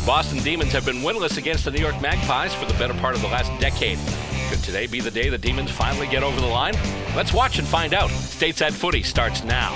Boston Demons have been winless against the New York Magpies for the better part of the last decade. Could today be the day the Demons finally get over the line? Let's watch and find out. Stateside Footy starts now.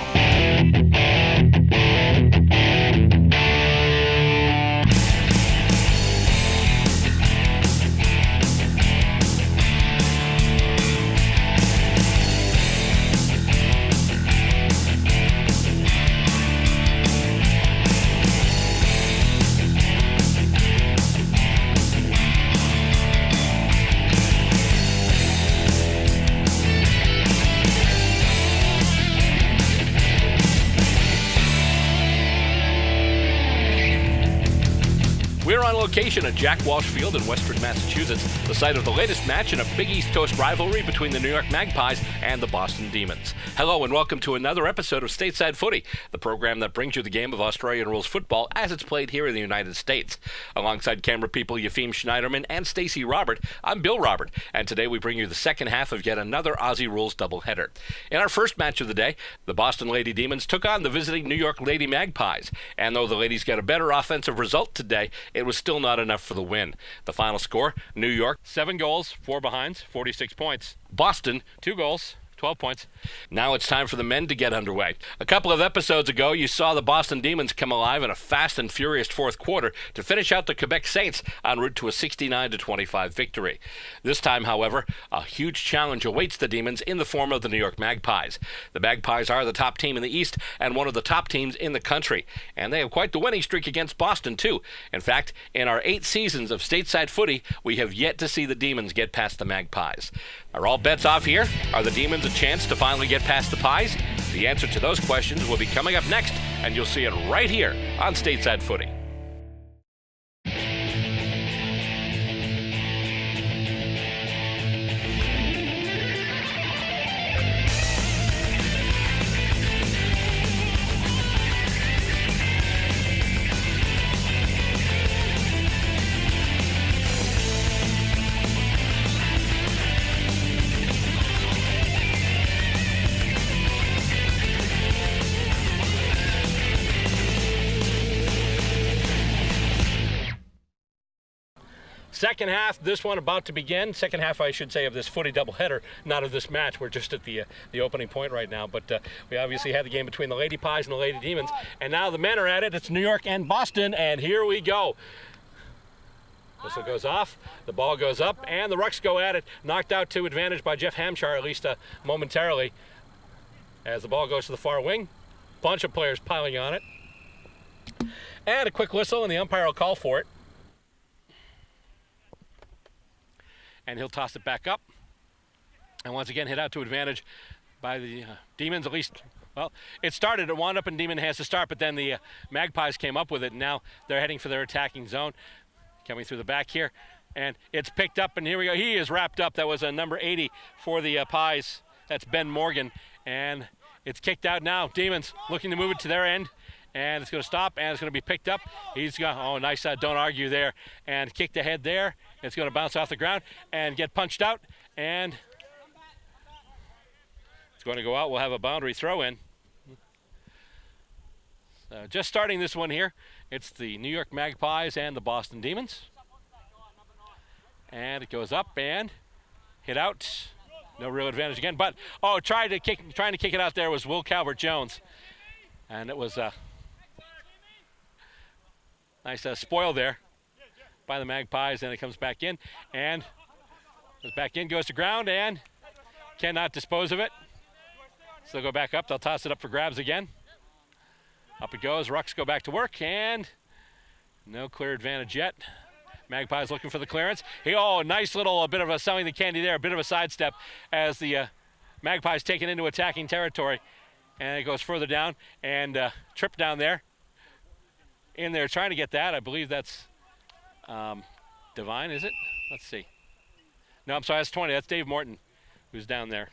We're on location at Jack Walsh Field in Westford, Massachusetts, the site of the latest match in a big East Coast rivalry between the New York Magpies and the Boston Demons. Hello and welcome to another episode of Stateside Footy, the program that brings you the game of Australian rules football as it's played here in the United States. Alongside camera people Yefim Schneiderman and Stacey Robert, I'm Bill Robert, and today we bring you the second half of yet another Aussie Rules doubleheader. In our first match of the day, the Boston Lady Demons took on the visiting New York Lady Magpies, and though the ladies got a better offensive result today, it was still not enough for the win. The final score, New York, 7 goals, 4 behinds, 46 points. Boston, 2 goals, 12 points. Now it's time for the men to get underway. A couple of episodes ago, you saw the Boston Demons come alive in a fast and furious fourth quarter to finish out the Quebec Saints en route to a 69-25 victory. This time, however, a huge challenge awaits the Demons in the form of the New York Magpies. The Magpies are the top team in the East and one of the top teams in the country, and they have quite the winning streak against Boston, too. In fact, in our 8 seasons of Stateside Footy, we have yet to see the Demons get past the Magpies. Are all bets off here? Are the Demons a chance to finally get past the Pies? The answer to those questions will be coming up next, and you'll see it right here on Stateside Footy. Second half, this one about to begin. Second half, I should say, of this footy doubleheader, not of this match. We're just at the opening point right now, but we obviously had the game between the Lady Pies and the Lady Demons, and now the men are at it. It's New York and Boston, and here we go. Whistle goes off, the ball goes up, and the Rucks go at it. Knocked out to advantage by Jeff Hampshire, at least momentarily, as the ball goes to the far wing. Bunch of players piling on it. And a quick whistle, and the umpire will call for it. And he'll toss it back up. And once again, hit out to advantage by the Demons, at least. Well, it started, it wound up in Demon has to start, but then the Magpies came up with it, and now they're heading for their attacking zone. Coming through the back here, and it's picked up, and here we go. He is wrapped up. That was a number 80 for the Pies. That's Ben Morgan, and it's kicked out now. Demons looking to move it to their end, and it's going to stop, and it's going to be picked up. He's got, oh, nice, don't argue there, and kicked ahead there. It's going to bounce off the ground and get punched out, and it's going to go out. We'll have a boundary throw in. Just starting this one here, it's the New York Magpies and the Boston Demons. And it goes up and hit out. No real advantage again, but trying to kick it out there was Will Calvert-Jones, and it was nice spoil there by the Magpies, and it comes back in, and goes back in, goes to ground, and cannot dispose of it. So they'll go back up. They'll toss it up for grabs again. Up it goes. Rucks go back to work, and no clear advantage yet. Magpies looking for the clearance. Nice little bit of a selling the candy there, a bit of a sidestep as the Magpies taken into attacking territory, and it goes further down and trip down there. In there trying to get that. I believe that's Devine, is it? Let's see. No, I'm sorry, that's 20. That's Dave Morton who's down there.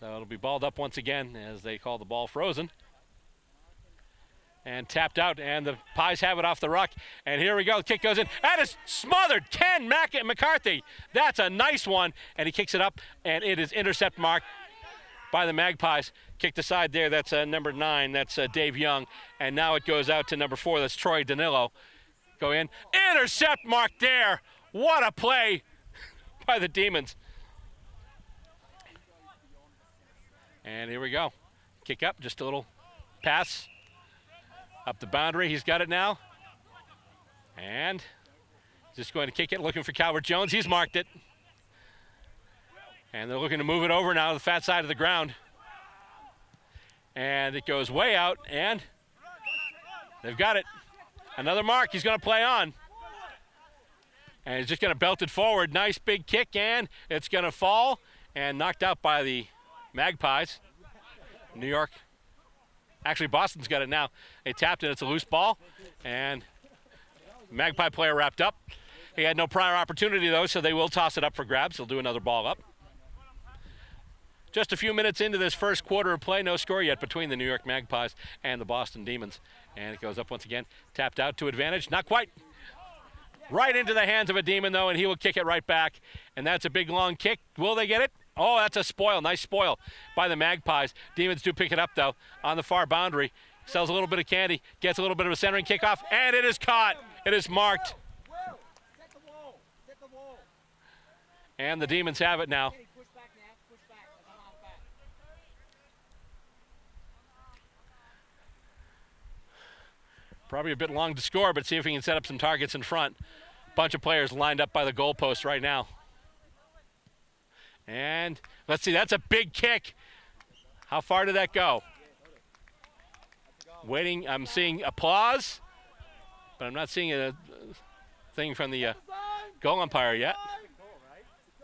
So it'll be balled up once again as they call the ball frozen. And tapped out, and the Pies have it off the ruck. And here we go, the kick goes in. That is smothered, Ken McCarthy. That's a nice one, and he kicks it up, and it is intercept marked by the Magpies. Kicked aside there, that's number 9, that's Dave Young. And now it goes out to number 4, that's Troy Danilo. Go in, intercept mark there. What a play by the Demons. And here we go. Kick up, just a little pass up the boundary. He's got it now. And just going to kick it, looking for Calvert Jones. He's marked it. And they're looking to move it over now to the fat side of the ground. And it goes way out, and they've got it. Another mark, he's going to play on. And he's just going to belt it forward. Nice big kick, and it's going to fall and knocked out by the Magpies. New York. Actually, Boston's got it now. They tapped it. It's a loose ball, and Magpie player wrapped up. He had no prior opportunity, though, so they will toss it up for grabs. They'll do another ball up. Just a few minutes into this first quarter of play, no score yet between the New York Magpies and the Boston Demons. And it goes up once again, tapped out to advantage. Not quite. Right into the hands of a Demon, though, and he will kick it right back. And that's a big, long kick. Will they get it? Oh, that's a spoil. Nice spoil by the Magpies. Demons do pick it up, though, on the far boundary. Sells a little bit of candy, gets a little bit of a centering kickoff, and it is caught. It is marked. And the Demons have it now. Probably a bit long to score, but see if he can set up some targets in front. Bunch of players lined up by the goalpost right now. And let's see, that's a big kick. How far did that go? Waiting, I'm seeing applause, but I'm not seeing a thing from the goal umpire yet.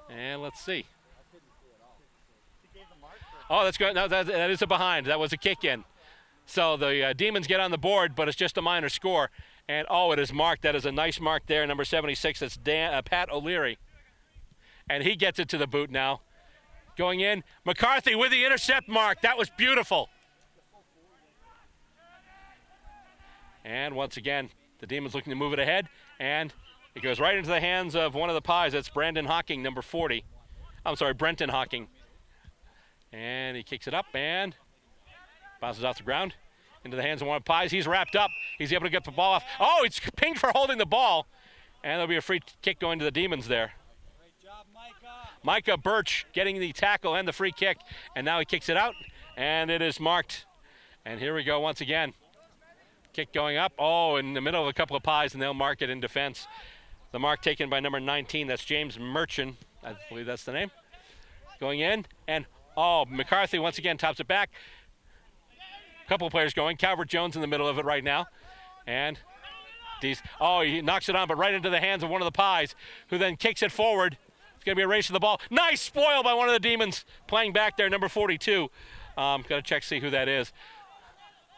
And let's see. Oh, that's good. No, that is a behind. That was a kick in. So the Demons get on the board, but it's just a minor score. And, oh, it is marked. That is a nice mark there, number 76. That's Pat O'Leary. And he gets it to the boot now. Going in, McCarthy with the intercept mark. That was beautiful. And once again, the Demons looking to move it ahead. And it goes right into the hands of one of the Pies. That's Brandon Hawking, number 40. I'm sorry, Brenton Hawking. And he kicks it up and bounces off the ground into the hands of one of the Pies. He's wrapped up. He's able to get the ball off. Oh, it's pinged for holding the ball. And there'll be a free kick going to the Demons there. Great job, Micah. Micah Birch getting the tackle and the free kick. And now he kicks it out. And it is marked. And here we go once again. Kick going up. Oh, in the middle of a couple of Pies, and they'll mark it in defense. The mark taken by number 19. That's James Merchant. I believe that's the name. Going in. And, oh, McCarthy once again tops it back. Couple of players going. Calvert Jones in the middle of it right now. And he knocks it on, but right into the hands of one of the Pies, who then kicks it forward. It's going to be a race to the ball. Nice spoil by one of the Demons playing back there, number 42. Got to check, see who that is.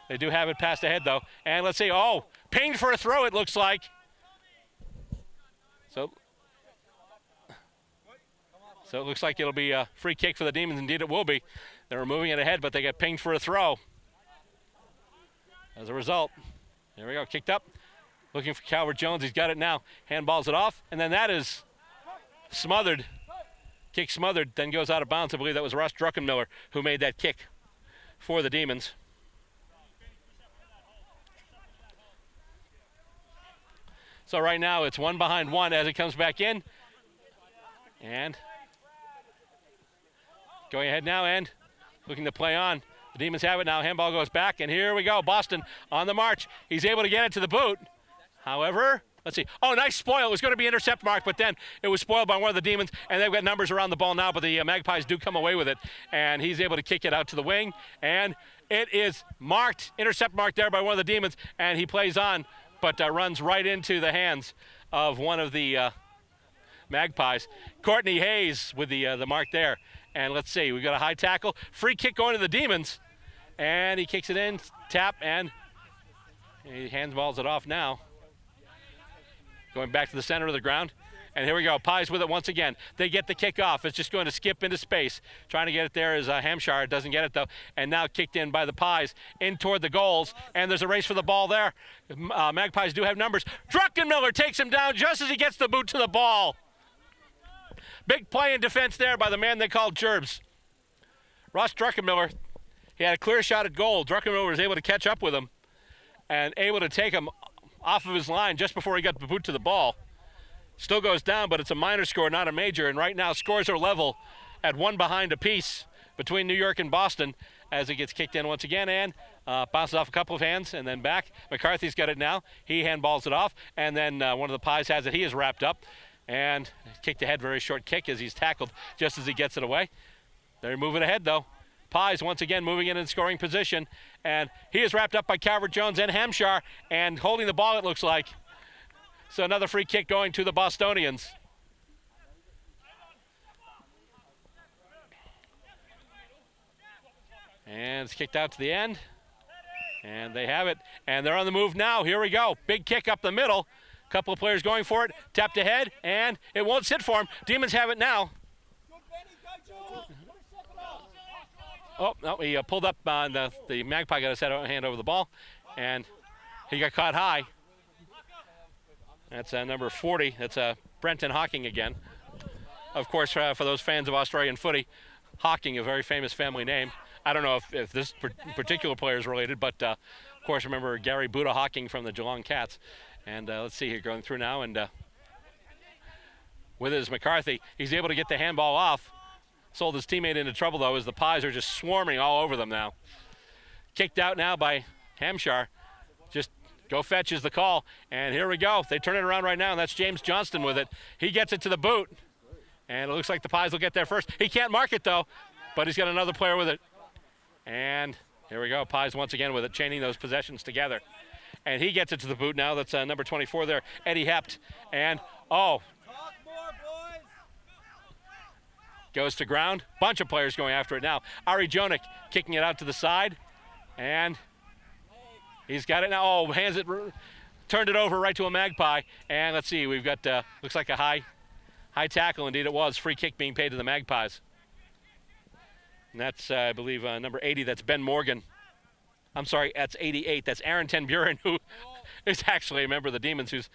They do have it passed ahead, though. And let's see. Oh, pinged for a throw, it looks like. So it looks like it'll be a free kick for the Demons. Indeed, it will be. They were moving it ahead, but they got pinged for a throw. As a result, there we go, kicked up. Looking for Calvert Jones, he's got it now. Handballs it off, and then that is smothered. Kick smothered, then goes out of bounds. I believe that was Ross Druckenmiller who made that kick for the Demons. So right now it's 1-behind-1 as it comes back in. And going ahead now and looking to play on. The Demons have it now. Handball goes back, and here we go. Boston on the march. He's able to get it to the boot. However, let's see. Oh, nice spoil. It was going to be intercept mark, but then it was spoiled by one of the Demons, and they've got numbers around the ball now, but the Magpies do come away with it, and he's able to kick it out to the wing, and it is marked, intercept marked there by one of the Demons, and he plays on, but runs right into the hands of one of the Magpies. Courtney Hayes with the mark there. And let's see, we've got a high tackle. Free kick going to the Demons. And he kicks it in, tap, and he handballs it off now. Going back to the center of the ground. And here we go, Pies with it once again. They get the kick off. It's just going to skip into space. Trying to get it there is Hampshire. Doesn't get it, though. And now kicked in by the Pies in toward the goals. And there's a race for the ball there. Magpies do have numbers. Druckenmiller takes him down just as he gets the boot to the ball. Big play in defense there by the man they called Gerbs. Ross Druckenmiller, he had a clear shot at goal. Druckenmiller was able to catch up with him and able to take him off of his line just before he got the boot to the ball. Still goes down, but it's a minor score, not a major. And right now, scores are level at 1 behind apiece between New York and Boston as it gets kicked in once again and bounces off a couple of hands and then back. McCarthy's got it now. He handballs it off, and then one of the Pies has it. He is wrapped up and kicked ahead, very short kick as he's tackled just as he gets it away. They're moving ahead, though. Pies once again moving in scoring position, and he is wrapped up by Calvert-Jones and Hampshire and holding the ball, it looks like. So another free kick going to the Bostonians. And it's kicked out to the end. And they have it. And they're on the move now. Here we go. Big kick up the middle. Couple of players going for it. Tapped ahead, and it won't sit for him. Demons have it now. Oh, no, he pulled up on the Magpie, got his hand over the ball, and he got caught high. That's number 40. That's Brenton Hawking again. Of course, for those fans of Australian footy, Hawking, a very famous family name. I don't know if this particular player is related, but of course, remember Gary Buddha Hawking from the Geelong Cats. And let's see here, going through now, and with it is McCarthy. He's able to get the handball off. Sold his teammate into trouble, though, as the Pies are just swarming all over them now. Kicked out now by Hampshire. Just go fetch is the call. And here we go. They turn it around right now, and that's James Johnston with it. He gets it to the boot. And it looks like the Pies will get there first. He can't mark it, though, but he's got another player with it. And here we go. Pies once again with it, chaining those possessions together. And he gets it to the boot now. That's number 24 there, Eddie Hept. And, goes to ground. Bunch of players going after it now. Ari Jonik kicking it out to the side. And he's got it now. Oh, hands it, turned it over right to a Magpie. And let's see, we've got, looks like a high tackle. Indeed it was. Free kick being paid to the Magpies. And that's, I believe, number 80. That's Ben Morgan. I'm sorry, that's 88. That's Aaron Ten Buren, who is actually a member of the Demons who's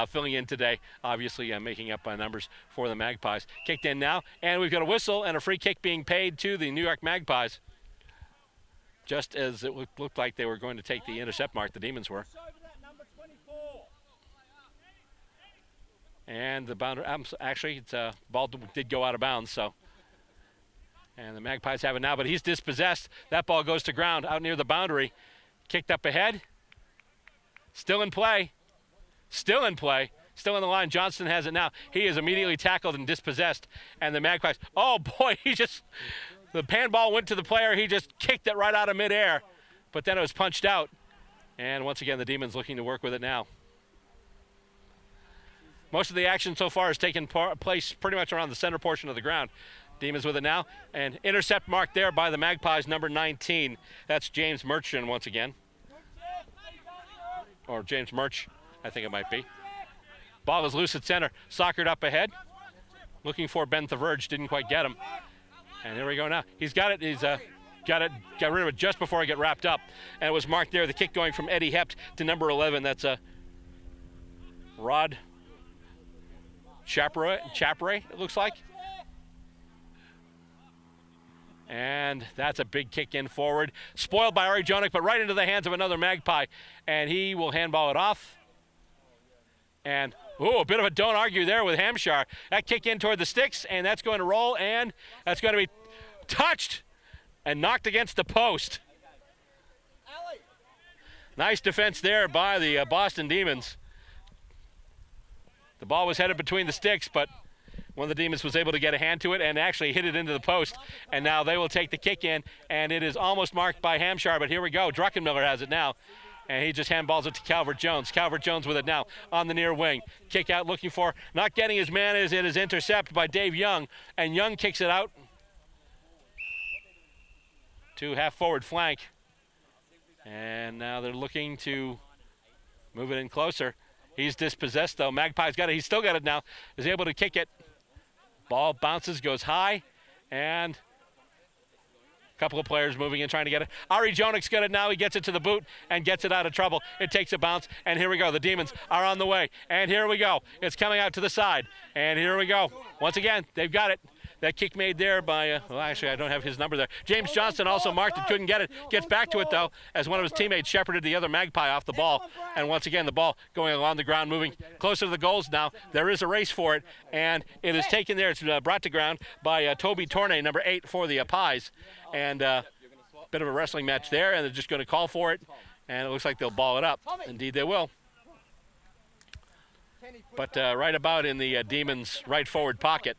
filling in today, obviously making up numbers for the Magpies. Kicked in now, and we've got a whistle and a free kick being paid to the New York Magpies. Just as it looked like they were going to take the intercept mark, the Demons were. And the boundary, actually, it's ball did go out of bounds, so. And the Magpies have it now, but he's dispossessed. That ball goes to ground out near the boundary. Kicked up ahead. Still in play. Still in play. Still in the line. Johnston has it now. He is immediately tackled and dispossessed. And the Magpies, oh boy, the handball went to the player. He just kicked it right out of midair. But then it was punched out. And once again, the Demons looking to work with it now. Most of the action so far has taken place pretty much around the center portion of the ground. Demons with it now, and intercept marked there by the Magpies, number 19. That's James Merchant once again. Or James Murch, I think it might be. Ball is loose at center, soccered up ahead. Looking for Ben Thaverge, didn't quite get him. And here we go now. He's got it, got rid of it just before I get wrapped up. And it was marked there, the kick going from Eddie Hept to number 11. That's Rod Chapre, it looks like. And that's a big kick in forward. Spoiled by Ari Jonik, but right into the hands of another Magpie. And he will handball it off. And, a bit of a don't argue there with Hampshire. That kick in toward the sticks, and that's going to roll, and that's going to be touched and knocked against the post. Nice defense there by the Boston Demons. The ball was headed between the sticks, but one of the Demons was able to get a hand to it and actually hit it into the post. And now they will take the kick in, and it is almost marked by Hampshire, but here we go. Druckenmiller has it now, and he just handballs it to Calvert-Jones. Calvert-Jones with it now on the near wing. Kick out looking for, not getting his man as it is intercepted by Dave Young, and Young kicks it out to half-forward flank. And now they're looking to move it in closer. He's dispossessed, though. Magpie's got it. He's still got it now. Is able to kick it. Ball bounces, goes high, and a couple of players moving in, trying to get it. Ari Jonik's got it now. He gets it to the boot and gets it out of trouble. It takes a bounce, and here we go. The Demons are on the way, and here we go. It's coming out to the side, and here we go. Once again, they've got it. That kick made there by, well, actually, I don't have his number there. James Johnson also marked it, couldn't get it. Gets back to it, though, as one of his teammates shepherded the other Magpie off the ball. And once again, the ball going along the ground, moving closer to the goals now. There is a race for it, and it is taken there. It's brought to ground by Toby Tornay, number 8 for the Pies. And bit of a wrestling match there, and they're just going to call for it. And it looks like they'll ball it up. Indeed, they will. But right about in the Demons' right forward pocket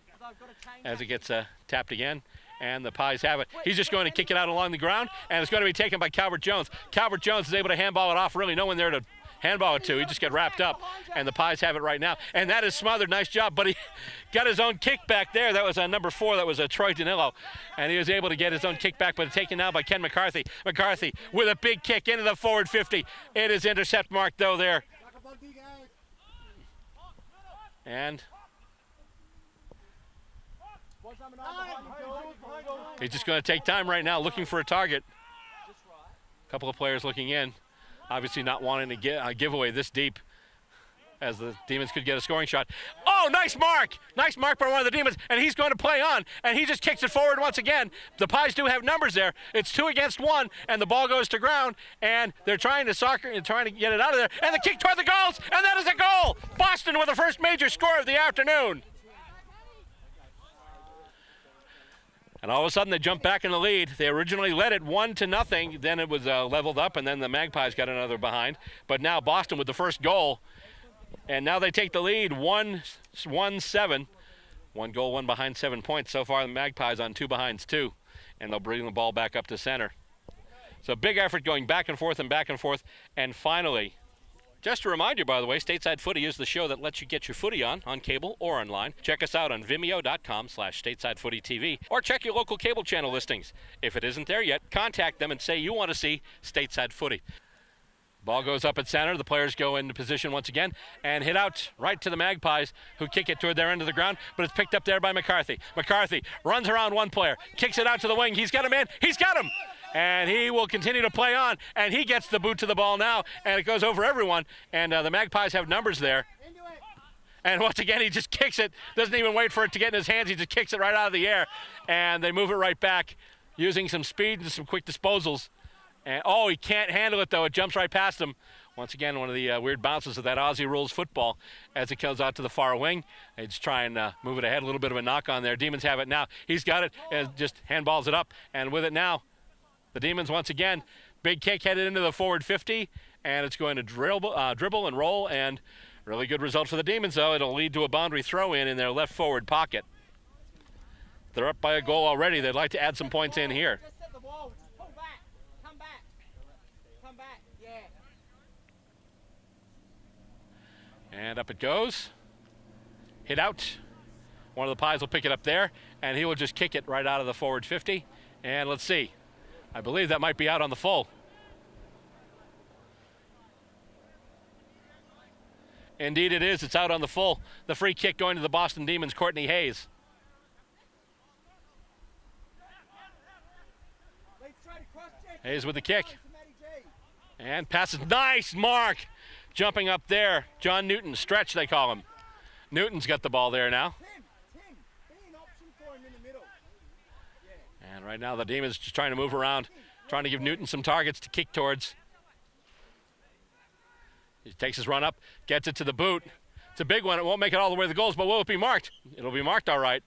as it gets tapped again. And the Pies have it. He's just going to kick it out along the ground, and it's going to be taken by Calvert Jones. Calvert Jones is able to handball it off. Really no one there to handball it to. He just got wrapped up, and the Pies have it right now. And that is smothered. Nice job, but he got his own kick back there. That was number 4. That was Troy Danilo, and he was able to get his own kick back, but taken now by Ken McCarthy. McCarthy with a big kick into the forward 50. It is intercept marked, though, there. And he's just going to take time right now, looking for a target. A couple of players looking in, obviously not wanting to get a giveaway this deep, as the Demons could get a scoring shot. Oh, nice mark! Nice mark by one of the Demons, and he's going to play on, and he just kicks it forward once again. The Pies do have numbers there. It's 2 against 1, and the ball goes to ground, and they're trying to get it out of there, and the kick toward the goals, and that is a goal! Boston with the first major score of the afternoon. And all of a sudden, they jump back in the lead. They originally led it 1-0. Then it was leveled up, and then the Magpies got another behind. But now Boston with the first goal. And now they take the lead 1-7. 1 goal, 1 behind, 7 points. So far, the Magpies on 2 behinds, 2. And they'll bring the ball back up to center. So big effort going back and forth and back and forth. And finally, just to remind you, by the way, Stateside Footy is the show that lets you get your footy on cable or online. Check us out on vimeo.com/StatesideFootyTV, or check your local cable channel listings. If it isn't there yet, contact them and say you want to see Stateside Footy. Ball goes up at center. The players go into position once again and hit out right to the Magpies, who kick it toward their end of the ground, but it's picked up there by McCarthy. McCarthy runs around one player, kicks it out to the wing. He's got a man. He's got him! And he will continue to play on, and he gets the boot to the ball now, and it goes over everyone, and the Magpies have numbers there. And once again, he just kicks it, doesn't even wait for it to get in his hands, he just kicks it right out of the air, and they move it right back using some speed and some quick disposals. And oh, he can't handle it, though. It jumps right past him. Once again, one of the weird bounces of that Aussie Rules Football as it comes out to the far wing. They just try and move it ahead, a little bit of a knock on there. Demons have it now. He's got it and just handballs it up, and with it now, the Demons once again, big kick headed into the forward 50, and it's going to dribble and roll, and really good result for the Demons, though. It'll lead to a boundary throw-in in their left forward pocket. They're up by a goal already. They'd like to add some points in here. Just set the wall. Just pull back. Come back. Come back. Yeah. And up it goes. Hit out. One of the Pies will pick it up there, and he will just kick it right out of the forward 50. And let's see. I believe that might be out on the full. Indeed it is. It's out on the full. The free kick going to the Boston Demons, Courtney Hayes. Hayes with the kick. And passes. Nice mark. Jumping up there. John Newton. Stretch, they call him. Newton's got the ball there now. And right now the Demons just trying to move around, trying to give Newton some targets to kick towards. He takes his run up, gets it to the boot. It's a big one. It won't make it all the way to the goals, but will it be marked? It'll be marked all right.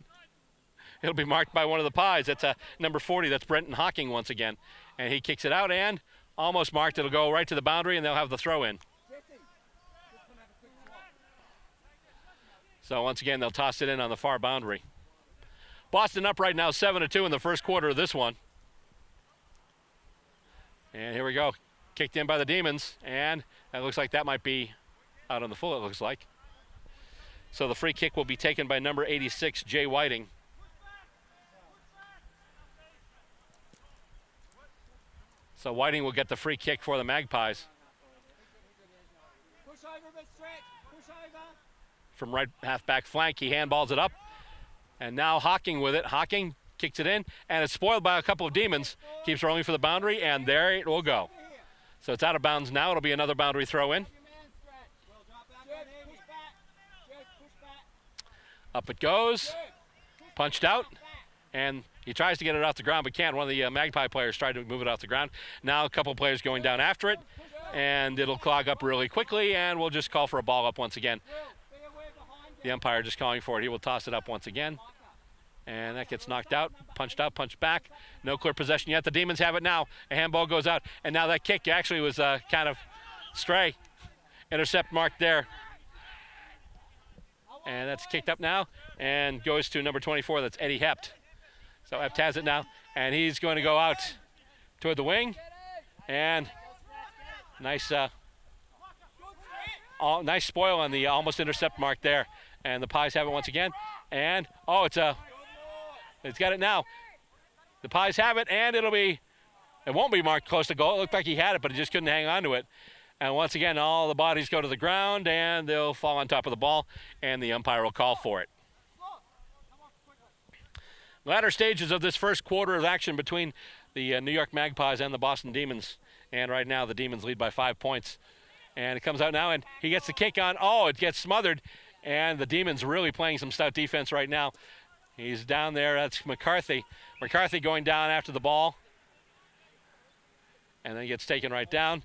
It'll be marked by one of the Pies. That's number 40. That's Brenton Hocking once again. And he kicks it out and almost marked. It'll go right to the boundary, and they'll have the throw in. So once again, they'll toss it in on the far boundary. Boston up right now 7-2 in the first quarter of this one. And here we go. Kicked in by the Demons, and it looks like that might be out on the full, it looks like. So the free kick will be taken by number 86, Jay Whiting. So Whiting will get the free kick for the Magpies. Push over a bit, Stretch. Push over. From right half-back flank, he handballs it up. And now Hocking with it. Hocking kicks it in, and it's spoiled by a couple of Demons. Keeps rolling for the boundary, and there it will go. So it's out of bounds now. It'll be another boundary throw in. Up it goes. Punched out. and he tries to get it off the ground but can't. One of the Magpie players tried to move it off the ground. Now a couple players going down after it, and it'll clog up really quickly, and we'll just call for a ball up once again. The umpire just calling for it. He will toss it up once again. And that gets knocked out, punched back. No clear possession yet. The Demons have it now. A handball goes out, and now that kick actually was kind of stray. Intercept marked there. And that's kicked up now and goes to number 24. That's Eddie Hept. So Hept has it now, and he's going to go out toward the wing. And nice nice spoil on the almost intercept mark there. And the Pies have it once again. And, it's got it now. The Pies have it, and it won't be marked close to goal. It looked like he had it, but he just couldn't hang on to it. And once again, all the bodies go to the ground, and they'll fall on top of the ball, and the umpire will call for it. Latter stages of this first quarter of action between the New York Magpies and the Boston Demons. And right now, the Demons lead by 5 points. And it comes out now, and he gets the kick on. It gets smothered. And the Demons really playing some stout defense right now. He's down there. That's McCarthy. McCarthy going down after the ball. And then he gets taken right down.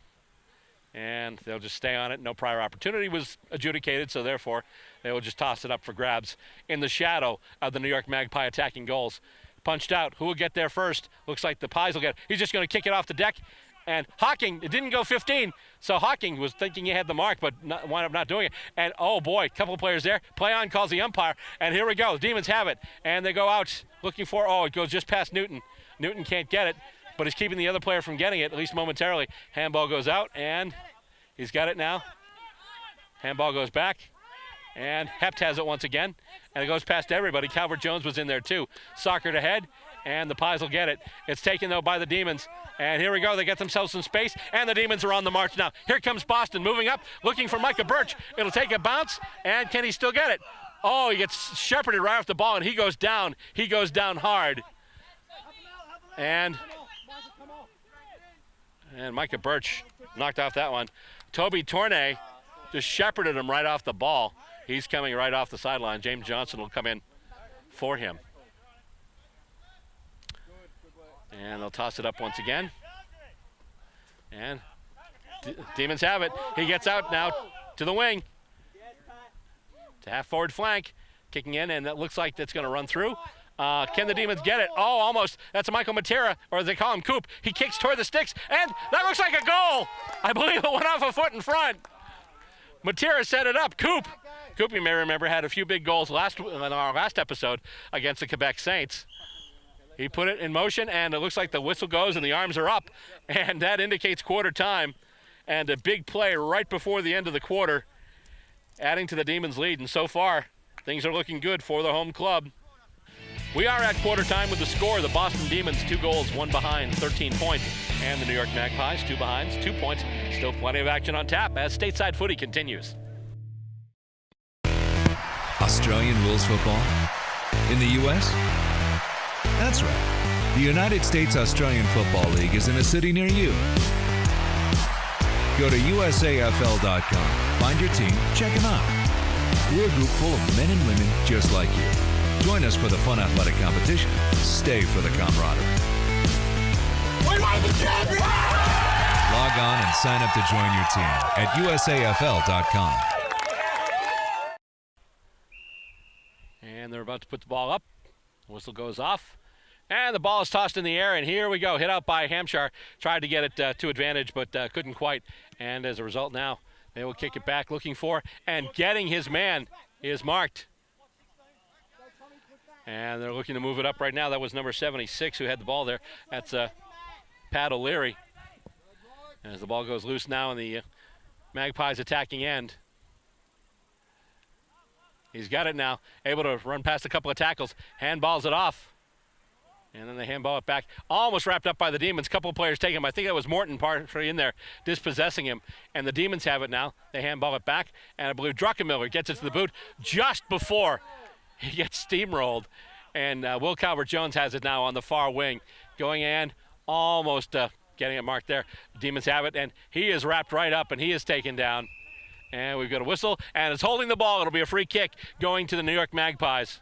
And they'll just stay on it. No prior opportunity was adjudicated, so therefore they will just toss it up for grabs in the shadow of the New York Magpie attacking goals. Punched out. Who will get there first? Looks like the Pies will get it. He's just going to kick it off the deck. And Hawking, it didn't go 15, so Hawking was thinking he had the mark, but wound up not doing it. And, oh, boy, a couple of players there. Play on calls the umpire, and here we go. The Demons have it, and they go out looking for, it goes just past Newton. Newton can't get it, but he's keeping the other player from getting it, at least momentarily. Handball goes out, and he's got it now. Handball goes back, and Hept has it once again, and it goes past everybody. Calvert Jones was in there, too. Soccer to head, and the Pies will get it. It's taken, though, by the Demons. And here we go. They get themselves some space, and the Demons are on the march now. Here comes Boston moving up, looking for Micah Birch. It'll take a bounce, and can he still get it? He gets shepherded right off the ball, and he goes down. He goes down hard. And Micah Birch knocked off that one. Toby Tournay just shepherded him right off the ball. He's coming right off the sideline. James Johnson will come in for him. And they'll toss it up once again. And Demons have it. He gets out now to the wing. To half forward flank. Kicking in, and that looks like that's going to run through. Can the Demons get it? Almost. That's Michael Matera, or as they call him, Coop. He kicks toward the sticks, and that looks like a goal. I believe it went off a foot in front. Matera set it up. Coop, you may remember, had a few big goals in our last episode against the Quebec Saints. He put it in motion, and it looks like the whistle goes and the arms are up, and that indicates quarter time. And a big play right before the end of the quarter, adding to the Demons' lead. And so far, things are looking good for the home club. We are at quarter time with the score. The Boston Demons, 2 goals, 1 behind, 13 points. And the New York Magpies, 2 behinds, 2 points. Still plenty of action on tap as Stateside Footy continues. Australian rules football? In the U.S.? That's right. The United States Australian Football League is in a city near you. Go to USAFL.com, find your team, check them out. We're a group full of men and women just like you. Join us for the fun athletic competition. Stay for the camaraderie. We are the champions! Log on and sign up to join your team at USAFL.com. And they're about to put the ball up. Whistle goes off. And the ball is tossed in the air, and here we go. Hit out by Hampshire. Tried to get it to advantage, but couldn't quite. And as a result now, they will kick it back, looking for, and getting his man is marked. And they're looking to move it up right now. That was number 76 who had the ball there. That's Pat O'Leary. As the ball goes loose now in the Magpies attacking end. He's got it now, able to run past a couple of tackles. Handballs it off. And then they handball it back. Almost wrapped up by the Demons. Couple of players taking him. I think that was Morton partially in there, dispossessing him. And the Demons have it now. They handball it back. And I believe Druckenmiller gets it to the boot just before he gets steamrolled. And Will Calvert-Jones has it now on the far wing. Going in, almost getting it marked there. The Demons have it, and he is wrapped right up, and he is taken down. And we've got a whistle, and it's holding the ball. It'll be a free kick going to the New York Magpies.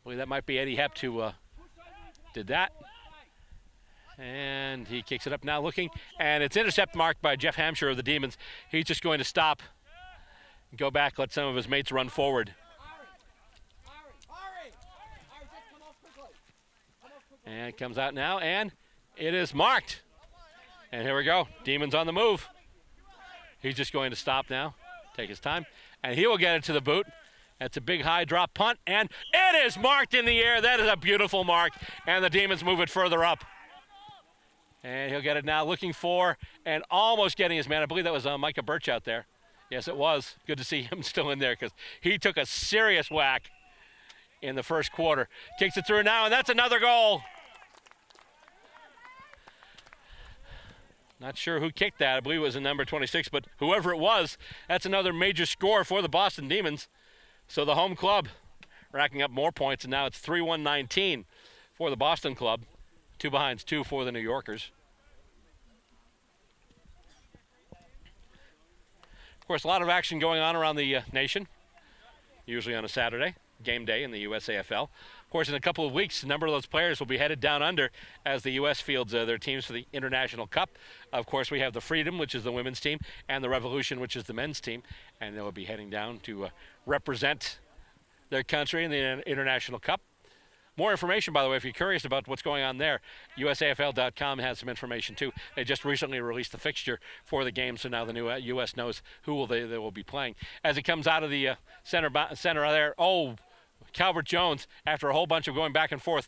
believe that might be Eddie Hepp who did that. And he kicks it up now looking, and it's intercept marked by Jeff Hampshire of the Demons. He's just going to stop, go back, let some of his mates run forward. And it comes out now, and it is marked. And here we go, Demons on the move. He's just going to stop now, take his time, and he will get it to the boot. That's a big high drop punt, and it is marked in the air. That is a beautiful mark, and the Demons move it further up. And he'll get it now, looking for and almost getting his man. I believe that was Micah Birch out there. Yes, it was. Good to see him still in there because he took a serious whack in the first quarter. Kicks it through now, and that's another goal. Not sure who kicked that. I believe it was in number 26, but whoever it was, that's another major score for the Boston Demons. So the home club racking up more points, and now it's 3-1-19 for the Boston club. 2 behinds 2 for the New Yorkers. Of course, a lot of action going on around the nation, usually on a Saturday, game day in the USAFL. Of course, in a couple of weeks, a number of those players will be headed down under as the U.S. fields their teams for the International Cup. Of course, we have the Freedom, which is the women's team, and the Revolution, which is the men's team, and they'll be heading down to represent their country in the International Cup. More information, by the way, if you're curious about what's going on there, USAFL.com has some information too. They just recently released the fixture for the game, so now the new U.S. knows who they will be playing. As it comes out of the center there, Calvert Jones, after a whole bunch of going back and forth,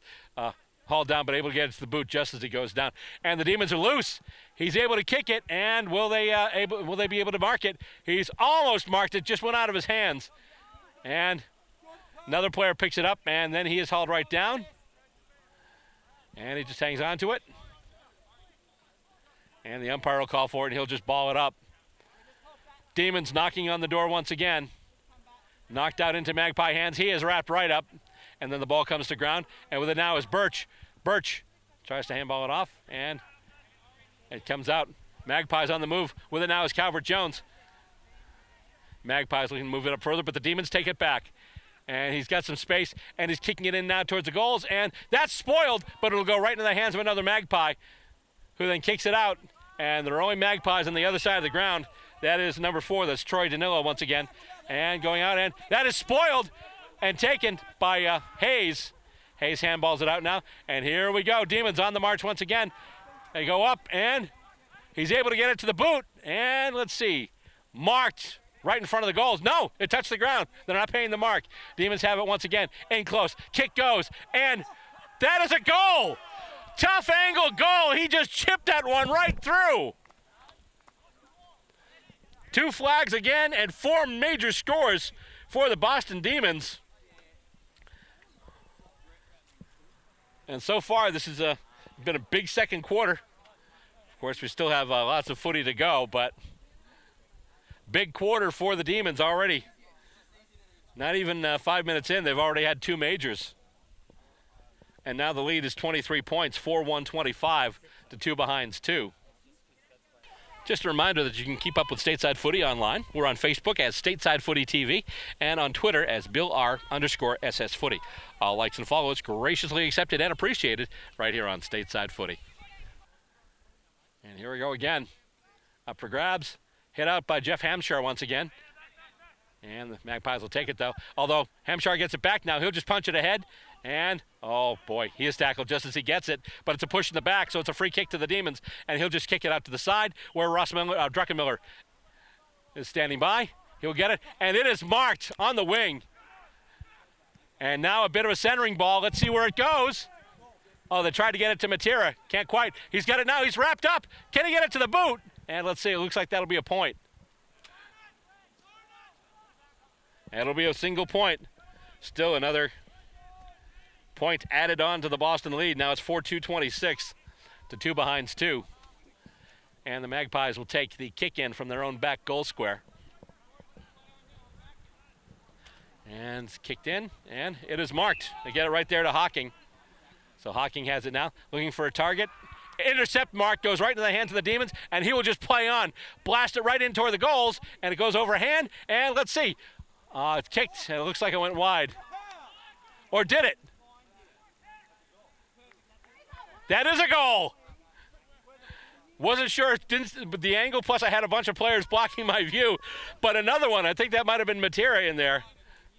hauled down, but able to get it to the boot just as he goes down. And the Demons are loose. He's able to kick it, and will they be able to mark it? He's almost marked it, just went out of his hands. And another player picks it up, and then he is hauled right down. And he just hangs on to it. And the umpire will call for it, and he'll just ball it up. Demons knocking on the door once again. Knocked out into Magpie hands. He is wrapped right up. And then the ball comes to ground. And with it now is Birch. Birch tries to handball it off, and it comes out. Magpies on the move. With it now is Calvert Jones. Magpies looking to move it up further, but the Demons take it back. And he's got some space, and he's kicking it in now towards the goals, and that's spoiled, but it'll go right into the hands of another Magpie, who then kicks it out, and there are only Magpies on the other side of the ground. That is number 4, that's Troy Danilo once again, and going out, and that is spoiled and taken by Hayes. Hayes handballs it out now, and here we go. Demons on the march once again. They go up, and he's able to get it to the boot, and let's see, marked right in front of the goals. No, it touched the ground. They're not paying the mark. Demons have it once again. In close. Kick goes. And that is a goal. Tough angle goal. He just chipped that one right through. 2 flags again and 4 major scores for the Boston Demons. And so far, this has been a big second quarter. Of course, we still have lots of footy to go, but big quarter for the Demons already. Not even 5 minutes in, they've already had 2 majors. And now the lead is 23 points, 4-1-25 to 2 behinds 2. Just a reminder that you can keep up with Stateside Footy online. We're on Facebook as Stateside Footy TV and on Twitter as BillR_SS Footy. All likes and follows graciously accepted and appreciated right here on Stateside Footy. And here we go again. Up for grabs. Hit out by Jeff Hampshire once again. And the Magpies will take it, though. Although Hampshire gets it back now. He'll just punch it ahead. And, oh, boy, he is tackled just as he gets it. But it's a push in the back, so it's a free kick to the Demons. And he'll just kick it out to the side where Druckenmiller is standing by. He'll get it. And it is marked on the wing. And now a bit of a centering ball. Let's see where it goes. Oh, they tried to get it to Matera. Can't quite. He's got it now. He's wrapped up. Can he get it to the boot? And let's see. It looks like that'll be a point. It'll be a single point. Still another point added on to the Boston lead. Now it's 4-2-26 to 2 behinds 2. And the Magpies will take the kick in from their own back goal square. And it's kicked in, and it is marked. They get it right there to Hawking. So Hawking has it now, looking for a target. Intercept mark goes right into the hands of the Demons, and he will just play on. Blast it right in toward the goals, and it goes overhand, and let's see. It's kicked, and it looks like it went wide. Or did it? That is a goal. Wasn't sure, but the angle, plus I had a bunch of players blocking my view. But another one, I think that might have been Matera in there,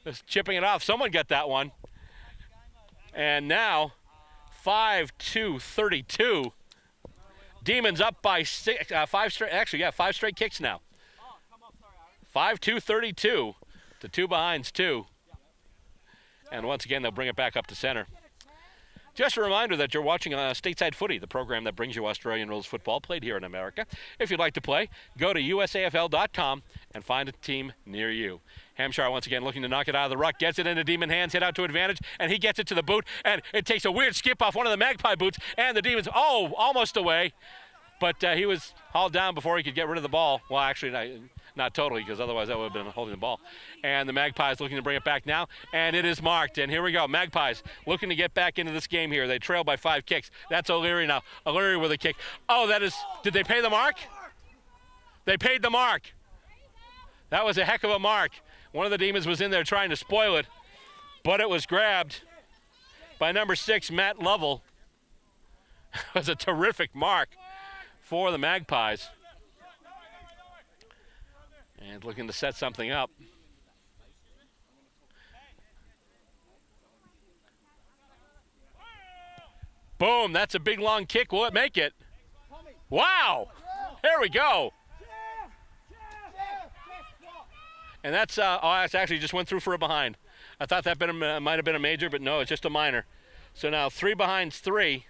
just chipping it off. Someone got that one. And now, 5-2-32. Demons up by five straight kicks now. 5-2-32 to 2 behinds 2. And once again, they'll bring it back up to center. Just a reminder that you're watching Stateside Footy, the program that brings you Australian rules football played here in America. If you'd like to play, go to USAFL.com and find a team near you. Hampshire once again looking to knock it out of the ruck, gets it into Demon hands, hit out to advantage, and he gets it to the boot, and it takes a weird skip off one of the Magpie boots, and the Demons, almost away. But he was hauled down before he could get rid of the ball. Well, actually, not totally, because otherwise that would have been holding the ball. And the Magpies looking to bring it back now, and it is marked. And here we go. Magpies looking to get back into this game here. They trail by 5 kicks. That's O'Leary now. O'Leary with a kick. Oh, that is, did they pay the mark? They paid the mark. That was a heck of a mark. One of the Demons was in there trying to spoil it, but it was grabbed by number 6, Matt Lovell. It was a terrific mark for the Magpies. And looking to set something up. Boom, that's a big long kick. Will it make it? Wow, there we go. And that's actually just went through for a behind. I thought that might have been a major, but no, it's just a minor. So now 3 behinds 3.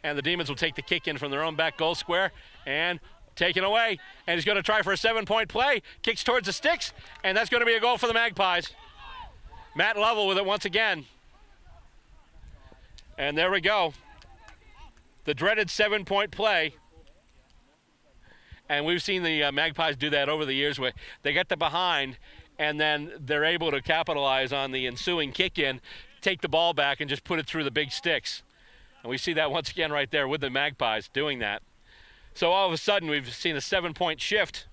And the Demons will take the kick in from their own back goal square and take it away. And he's going to try for a 7-point play. Kicks towards the sticks, and that's going to be a goal for the Magpies. Matt Lovell with it once again. And there we go. The dreaded 7-point play. And we've seen the Magpies do that over the years where they get the behind, and then they're able to capitalize on the ensuing kick in, take the ball back, and just put it through the big sticks. And we see that once again right there with the Magpies doing that. So all of a sudden we've seen a 7-point shift.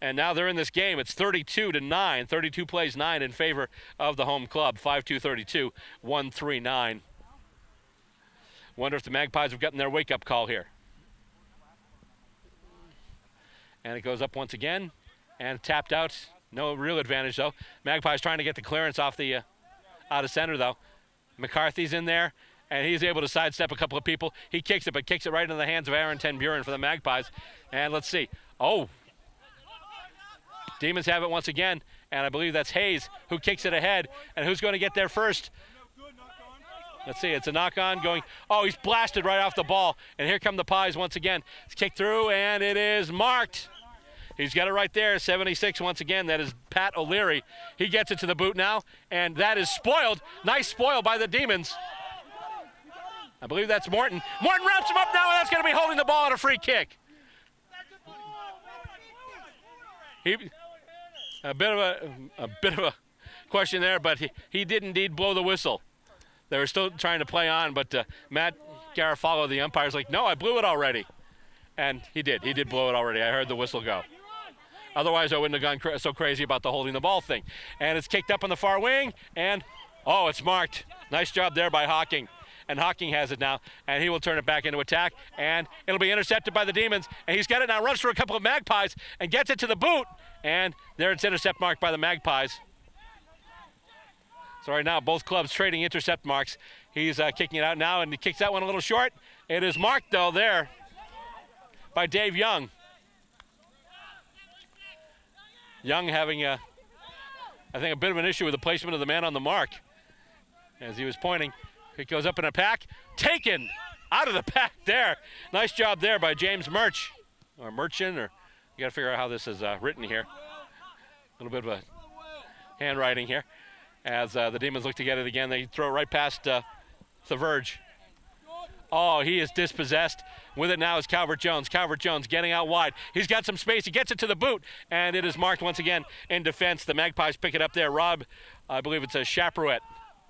And now they're in this game. It's 32-9. 32 plays 9 in favor of the home club. 5-2-32, 1-3-9. Wonder if the Magpies have gotten their wake-up call here. And it goes up once again. And tapped out. No real advantage though. Magpies trying to get the clearance off the out of center though. McCarthy's in there. And he's able to sidestep a couple of people. He kicks it, but kicks it right into the hands of Aaron Ten Buren for the Magpies. And let's see. Oh. Demons have it once again. And I believe that's Hayes who kicks it ahead. And who's going to get there first? Let's see. It's a knock-on going. Oh, he's blasted right off the ball. And here come the Pies once again. It's kicked through, and it is marked. He's got it right there, 76 once again. That is Pat O'Leary. He gets it to the boot now, and that is spoiled. Nice spoil by the Demons. I believe that's Morton. Morton wraps him up now, and that's going to be holding the ball on a free kick. A bit of a question there, but he did indeed blow the whistle. They were still trying to play on, but Matt Garofalo, the umpire's like, no, I blew it already. And he did. He did blow it already. I heard the whistle go. Otherwise, I wouldn't have gone so crazy about the holding the ball thing. And it's kicked up on the far wing, and, oh, it's marked. Nice job there by Hawking. And Hawking has it now, and he will turn it back into attack, and it'll be intercepted by the Demons. And he's got it now, runs through a couple of Magpies, and gets it to the boot. And there it's intercept marked by the Magpies. So right now, both clubs trading intercept marks. He's kicking it out now, and he kicks that one a little short. It is marked, though, there by Dave Young. Young having, I think, a bit of an issue with the placement of the man on the mark as he was pointing. It goes up in a pack. Taken out of the pack there. Nice job there by James Murch. Or Merchant, or you got to figure out how this is written here. A little bit of a handwriting here. As the Demons look to get it again, they throw it right past the verge. Oh, he is dispossessed. With it now is Calvert Jones. Calvert Jones getting out wide. He's got some space. He gets it to the boot, and it is marked once again in defense. The Magpies pick it up there. Rob, I believe it's a Chaperouette,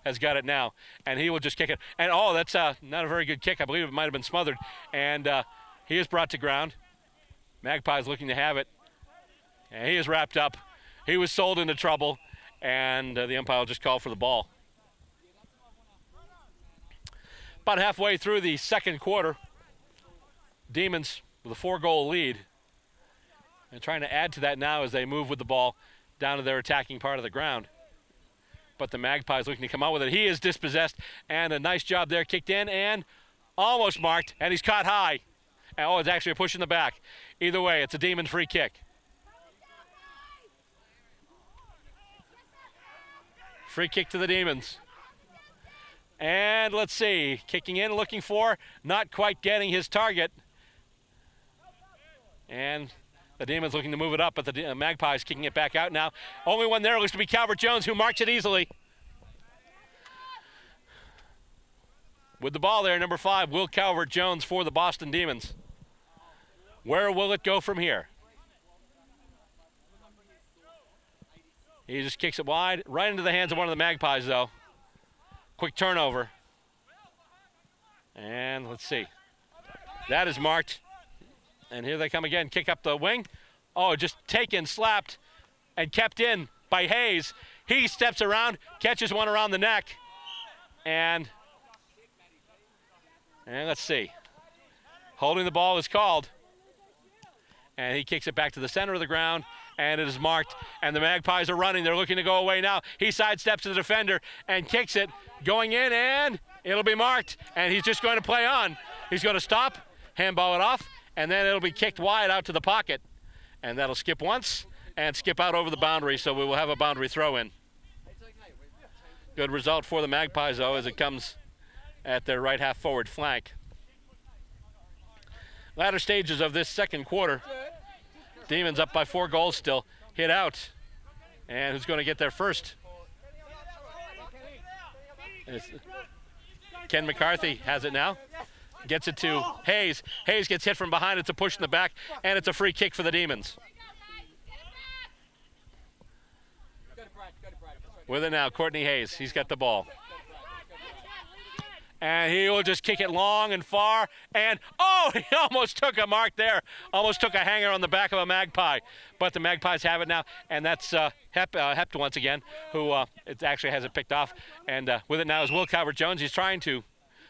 has got it now, and he will just kick it. And, oh, that's not a very good kick. I believe it might have been smothered. And he is brought to ground. Magpies looking to have it. And he is wrapped up. He was sold into trouble. and the umpire will just call for the ball. About halfway through the second quarter, Demons with a 4-goal lead. And trying to add to that now as they move with the ball down to their attacking part of the ground. But the Magpies looking to come out with it. He is dispossessed, and a nice job there, kicked in and almost marked, and he's caught high. And, oh, it's actually a push in the back. Either way, it's a Demon free kick. Free kick to the Demons. And let's see, kicking in, looking for, not quite getting his target. And the Demons looking to move it up, but the Magpies kicking it back out now. Only one there looks to be Calvert-Jones, who marks it easily. With the ball there, number 5, Will Calvert-Jones for the Boston Demons. Where will it go from here? He just kicks it wide, right into the hands of one of the Magpies, though. Quick turnover. And let's see. That is marked. And here they come again, kick up the wing. Oh, just taken, slapped, and kept in by Hayes. He steps around, catches one around the neck. And let's see. Holding the ball is called. And he kicks it back to the center of the ground, and it is marked. And the Magpies are running. They're looking to go away now. He sidesteps to the defender and kicks it, going in, and it'll be marked. And he's just going to play on. He's going to stop, handball it off, and then it'll be kicked wide out to the pocket. And that'll skip once and skip out over the boundary, so we will have a boundary throw in. Good result for the Magpies, though, as it comes at their right half forward flank. Latter stages of this second quarter. Demons up by 4 goals still. Hit out. And who's going to get there first? Ken McCarthy has it now. Gets it to Hayes. Hayes gets hit from behind. It's a push in the back, and it's a free kick for the Demons. With it now, Courtney Hayes. He's got the ball. And he will just kick it long and far. And, oh, he almost took a mark there. Almost took a hanger on the back of a Magpie. But the Magpies have it now, and that's Hept once again, who it actually has it picked off. And with it now is Will Calvert-Jones. He's trying to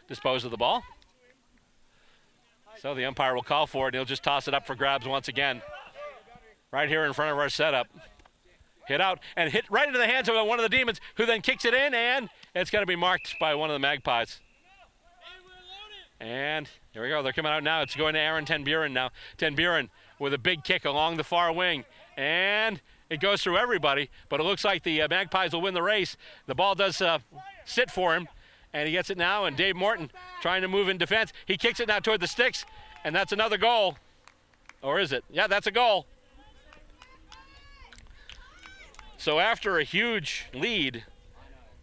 dispose of the ball. So the umpire will call for it, and he'll just toss it up for grabs once again. Right here in front of our setup. Hit out and hit right into the hands of one of the Demons, who then kicks it in, and it's going to be marked by one of the Magpies. And here we go. They're coming out now. It's going to Aaron Ten Buren now. Ten Buren with a big kick along the far wing. And it goes through everybody, but it looks like the Magpies will win the race. The ball does sit for him. And he gets it now, and Dave Morton trying to move in defense. He kicks it now toward the sticks, and that's another goal. Or is it? Yeah, that's a goal. So after a huge lead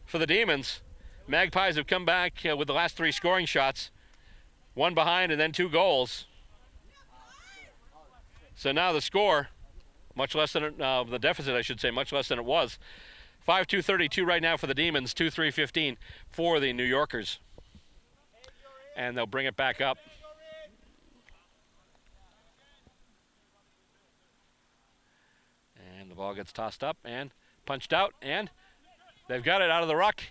for the Demons, Magpies have come back with the last 3 scoring shots. 1 behind and then 2 goals. So now the score, much less than the deficit, I should say, much less than it was. 5-2-32 right now for the Demons, 2-3-15 for the New Yorkers. And they'll bring it back up. And the ball gets tossed up and punched out, and they've got it out of the ruck.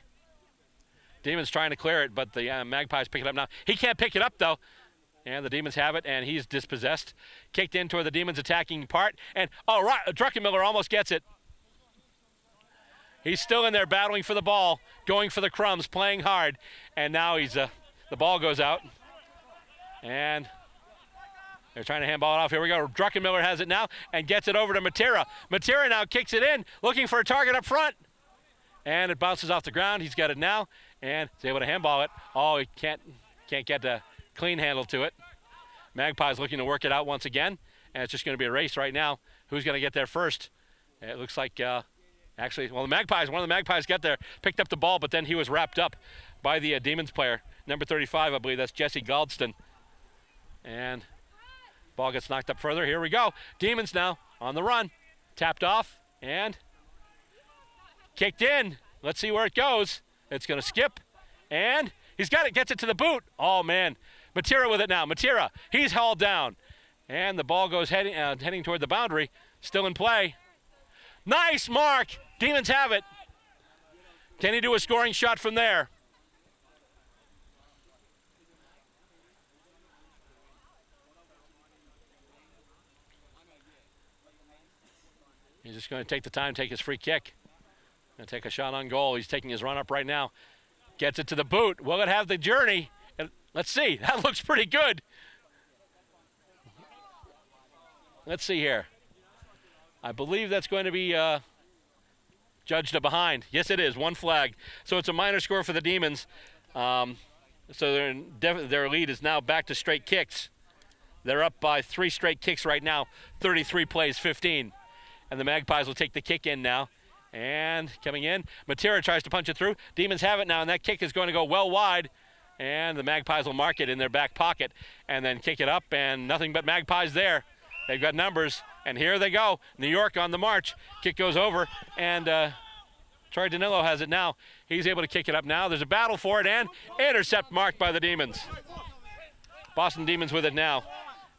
Demons trying to clear it, but the Magpies pick it up now. He can't pick it up, though. And the Demons have it, and he's dispossessed. Kicked in toward the Demons' attacking part. And, oh, right, Druckenmiller almost gets it. He's still in there battling for the ball, going for the crumbs, playing hard. And now he's the ball goes out. And they're trying to handball it off. Here we go. Druckenmiller has it now and gets it over to Matera. Matera now kicks it in, looking for a target up front. And it bounces off the ground. He's got it now and is able to handball it. Oh, he can't get a clean handle to it. Magpies looking to work it out once again. And it's just going to be a race right now. Who's going to get there first? It looks like... Actually, well, one of the Magpies got there, picked up the ball, but then he was wrapped up by the Demons player. Number 35, I believe, that's Jesse Galdston. And ball gets knocked up further. Here we go. Demons now on the run. Tapped off and kicked in. Let's see where it goes. It's going to skip. And he's got it, gets it to the boot. Oh, man. Matera with it now. Matera, he's hauled down. And the ball goes heading toward the boundary. Still in play. Nice mark. Demons have it. Can he do a scoring shot from there? He's just going to take the time, take his free kick. Going to take a shot on goal. He's taking his run up right now. Gets it to the boot. Will it have the journey? Let's see. That looks pretty good. Let's see here. I believe that's going to be judged a behind. Yes, it is. One flag. So it's a minor score for the Demons. So their lead is now back to straight kicks. They're up by 3 straight kicks right now. 33 plays 15. And the Magpies will take the kick in now. And coming in, Matera tries to punch it through. Demons have it now, and that kick is going to go well wide. And the Magpies will mark it in their back pocket and then kick it up, and nothing but Magpies there. They've got numbers, and here they go. New York on the march. Kick goes over, and Troy Danilo has it now. He's able to kick it up now. There's a battle for it, and intercept marked by the Demons. Boston Demons with it now,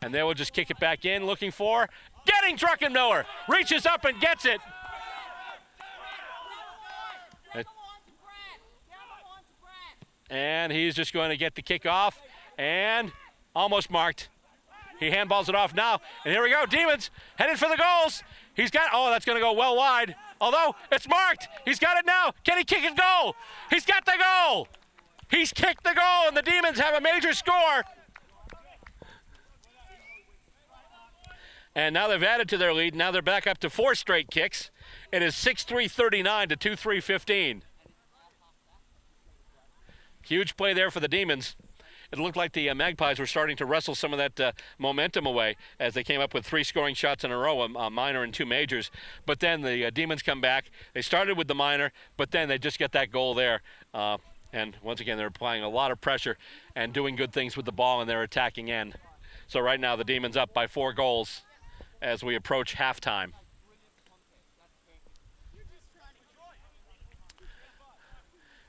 and they will just kick it back in, looking for, getting Druckenmiller. Reaches up and gets it. And he's just going to get the kick off, and almost marked. He handballs it off now, and here we go. Demons headed for the goals. He's got, oh, that's going to go well wide. Although it's marked. He's got it now. Can he kick his goal? He's got the goal. He's kicked the goal, and the Demons have a major score. And now they've added to their lead. Now they're back up to 4 straight kicks. It is 6-3-39 to 2-3-15. Huge play there for the Demons. It looked like the Magpies were starting to wrestle some of that momentum away as they came up with 3 scoring shots in a row, a minor and 2 majors. But then the Demons come back. They started with the minor, but then they just get that goal there. And once again, they're applying a lot of pressure and doing good things with the ball in their attacking end. So right now, the Demons up by 4 goals as we approach halftime.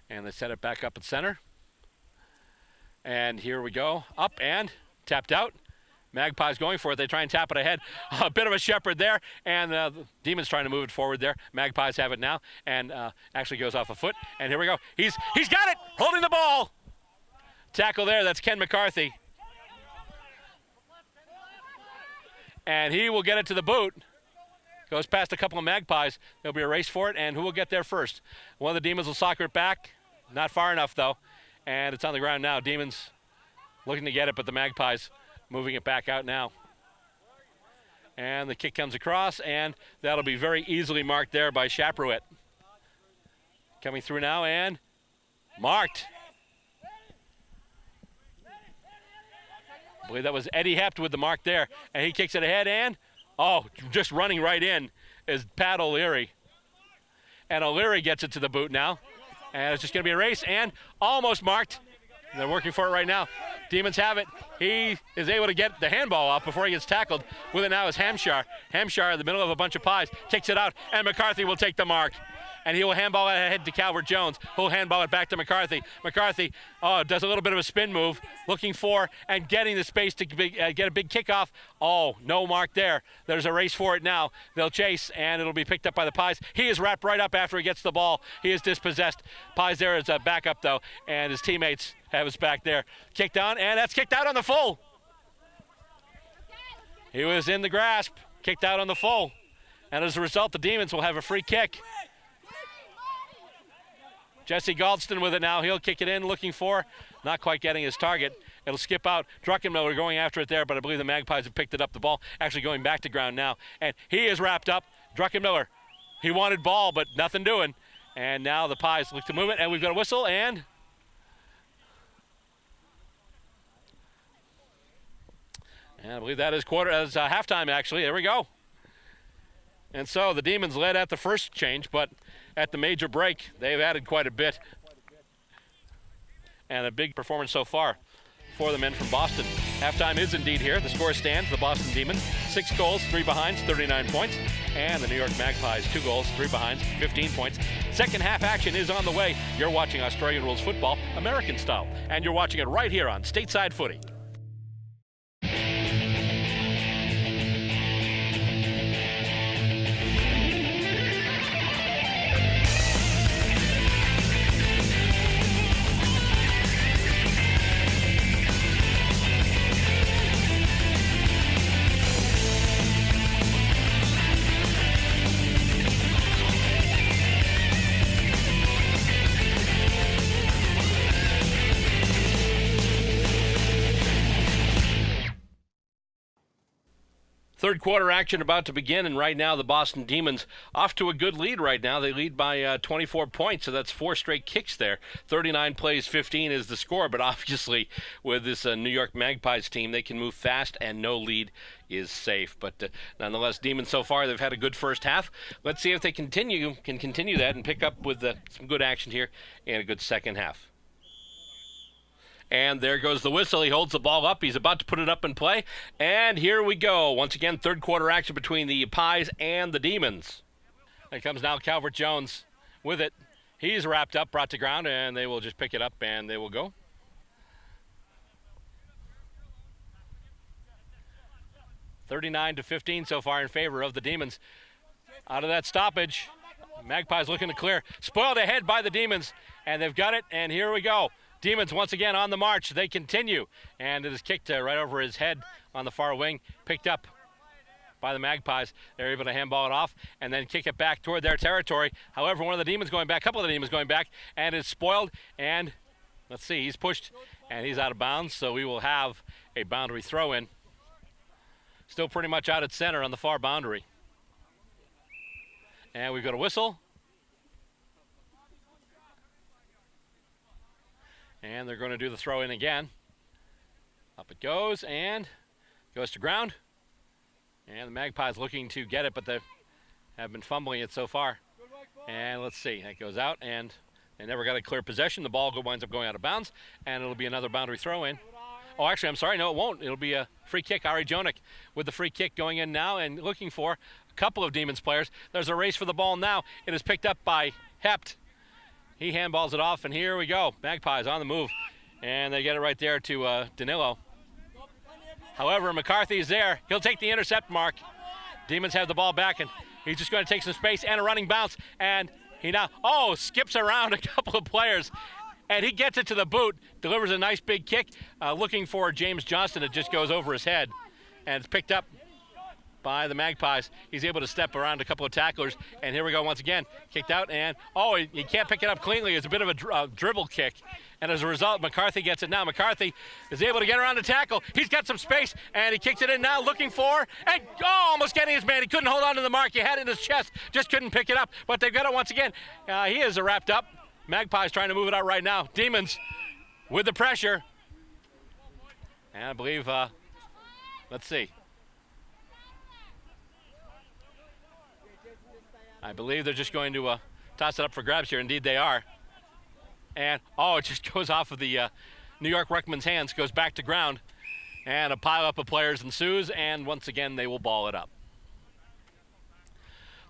And they set it back up at center. And here we go. Up and tapped out. Magpies going for it. They try and tap it ahead. A bit of a shepherd there. And the Demons trying to move it forward there. Magpies have it now. And actually goes off a foot. And here we go. He's got it. Holding the ball. Tackle there. That's Ken McCarthy. And he will get it to the boot. Goes past a couple of Magpies. There'll be a race for it. And who will get there first? One of the Demons will soccer it back. Not far enough, though. And it's on the ground now. Demons looking to get it, but the Magpies moving it back out now. And the kick comes across, and that'll be very easily marked there by Chapruet. Coming through now, and marked. I believe that was Eddie Hept with the mark there. And he kicks it ahead, and, oh, just running right in is Pat O'Leary. And O'Leary gets it to the boot now. And it's just going to be a race, and almost marked. They're working for it right now. Demons have it. He is able to get the handball off before he gets tackled. With it now is Hampshire. Hampshire in the middle of a bunch of pies. Kicks it out, and McCarthy will take the mark. And he will handball it ahead to Calvert-Jones, who'll handball it back to McCarthy. McCarthy does a little bit of a spin move, looking for and getting the space to get a big kickoff. Oh, no mark there. There's a race for it now. They'll chase, and it'll be picked up by the Pies. He is wrapped right up after he gets the ball. He is dispossessed. Pies there is a backup, though, and his teammates have his back there. Kicked on, and that's kicked out on the full. He was in the grasp, kicked out on the full. And as a result, the Demons will have a free kick. Jesse Galdston with it now. He'll kick it in, looking for, not quite getting his target. It'll skip out. Druckenmiller going after it there, but I believe the Magpies have picked it up. The ball actually going back to ground now. And he is wrapped up. Druckenmiller, he wanted ball, but nothing doing. And now the Pies look to move it, and we've got a whistle, and I believe that is halftime, actually. There we go. And so the Demons led at the first change, but at the major break, they've added quite a bit. And a big performance so far for the men from Boston. Halftime is indeed here. The score stands, the Boston Demons, 6 goals, 3 behinds, 39 points. And the New York Magpies, 2 goals, 3 behinds, 15 points. Second half action is on the way. You're watching Australian Rules Football, American style. And you're watching it right here on Stateside Footy. Third quarter action about to begin, and right now the Boston Demons off to a good lead right now. They lead by 24 points, so that's 4 straight kicks there. 39 plays, 15 is the score, but obviously with this New York Magpies team, they can move fast and no lead is safe. But nonetheless, Demons so far, they've had a good first half. Let's see if they can continue that and pick up with some good action here in a good second half. And there goes the whistle. He holds the ball up. He's about to put it up in play. And here we go. Once again, third quarter action between the Pies and the Demons. There comes now Calvert Jones with it. He's wrapped up, brought to ground, and they will just pick it up and they will go. (39-15) so far in favor of the Demons. Out of that stoppage, Magpies looking to clear. Spoiled ahead by the Demons, and they've got it, and here we go. Demons once again on the march. They continue, and it is kicked right over his head on the far wing, picked up by the Magpies. They're able to handball it off and then kick it back toward their territory. However, one of the Demons going back, a couple of the Demons going back, and it's spoiled, and let's see, he's pushed, and he's out of bounds, so we will have a boundary throw in. Still pretty much out at center on the far boundary. And we've got a whistle. And they're going to do the throw in again. Up it goes and goes to ground. And the Magpies looking to get it, but they have been fumbling it so far. And let's see, it goes out and they never got a clear possession. The ball winds up going out of bounds, and it'll be another boundary throw in. Oh, actually, I'm sorry, no, it won't. It'll be a free kick. Ari Jonik with the free kick going in now and looking for a couple of Demons players. There's a race for the ball now. It is picked up by Hept. He handballs it off, and here we go. Magpies on the move, and they get it right there to Danilo. However, McCarthy is there. He'll take the intercept mark. Demons have the ball back, and he's just going to take some space and a running bounce, and he now, skips around a couple of players, and he gets it to the boot, delivers a nice big kick, looking for James Johnston. It just goes over his head, and it's picked up by the Magpies. He's able to step around a couple of tacklers, and here we go once again. Kicked out, and he can't pick it up cleanly. It's a bit of a dribble kick, and as a result, McCarthy gets it now. McCarthy is able to get around the tackle. He's got some space, and he kicks it in now, looking for, and almost getting his man. He couldn't hold on to the mark. He had it in his chest, just couldn't pick it up, but they've got it once again. He is wrapped up. Magpies trying to move it out right now. Demons with the pressure, and I believe, let's see. I believe they're just going to toss it up for grabs here. Indeed, they are. And, it just goes off of the New York Ruckman's hands, goes back to ground, and a pileup of players ensues, and once again, they will ball it up.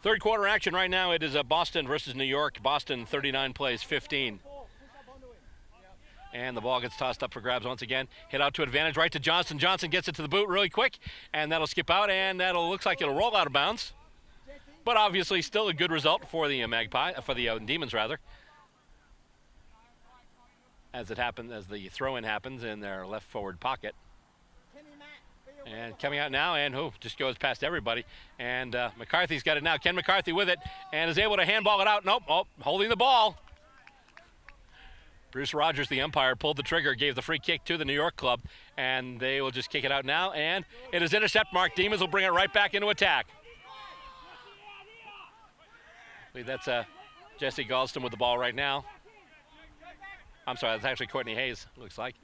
Third quarter action right now, it is Boston versus New York. Boston 39 plays 15. And the ball gets tossed up for grabs once again. Hit out to advantage, right to Johnson. Johnson gets it to the boot really quick, and that'll skip out, and looks like it'll roll out of bounds. But obviously still a good result for the Demons rather. As the throw-in happens in their left forward pocket. And coming out now, and just goes past everybody. And McCarthy's got it now. Ken McCarthy with it, and is able to handball it out. Nope, holding the ball. Bruce Rogers, the umpire, pulled the trigger, gave the free kick to the New York club, and they will just kick it out now. And it is intercept mark. Demons will bring it right back into attack. I believe that's Jesse Galston with the ball right now. I'm sorry, that's actually Courtney Hayes, looks like.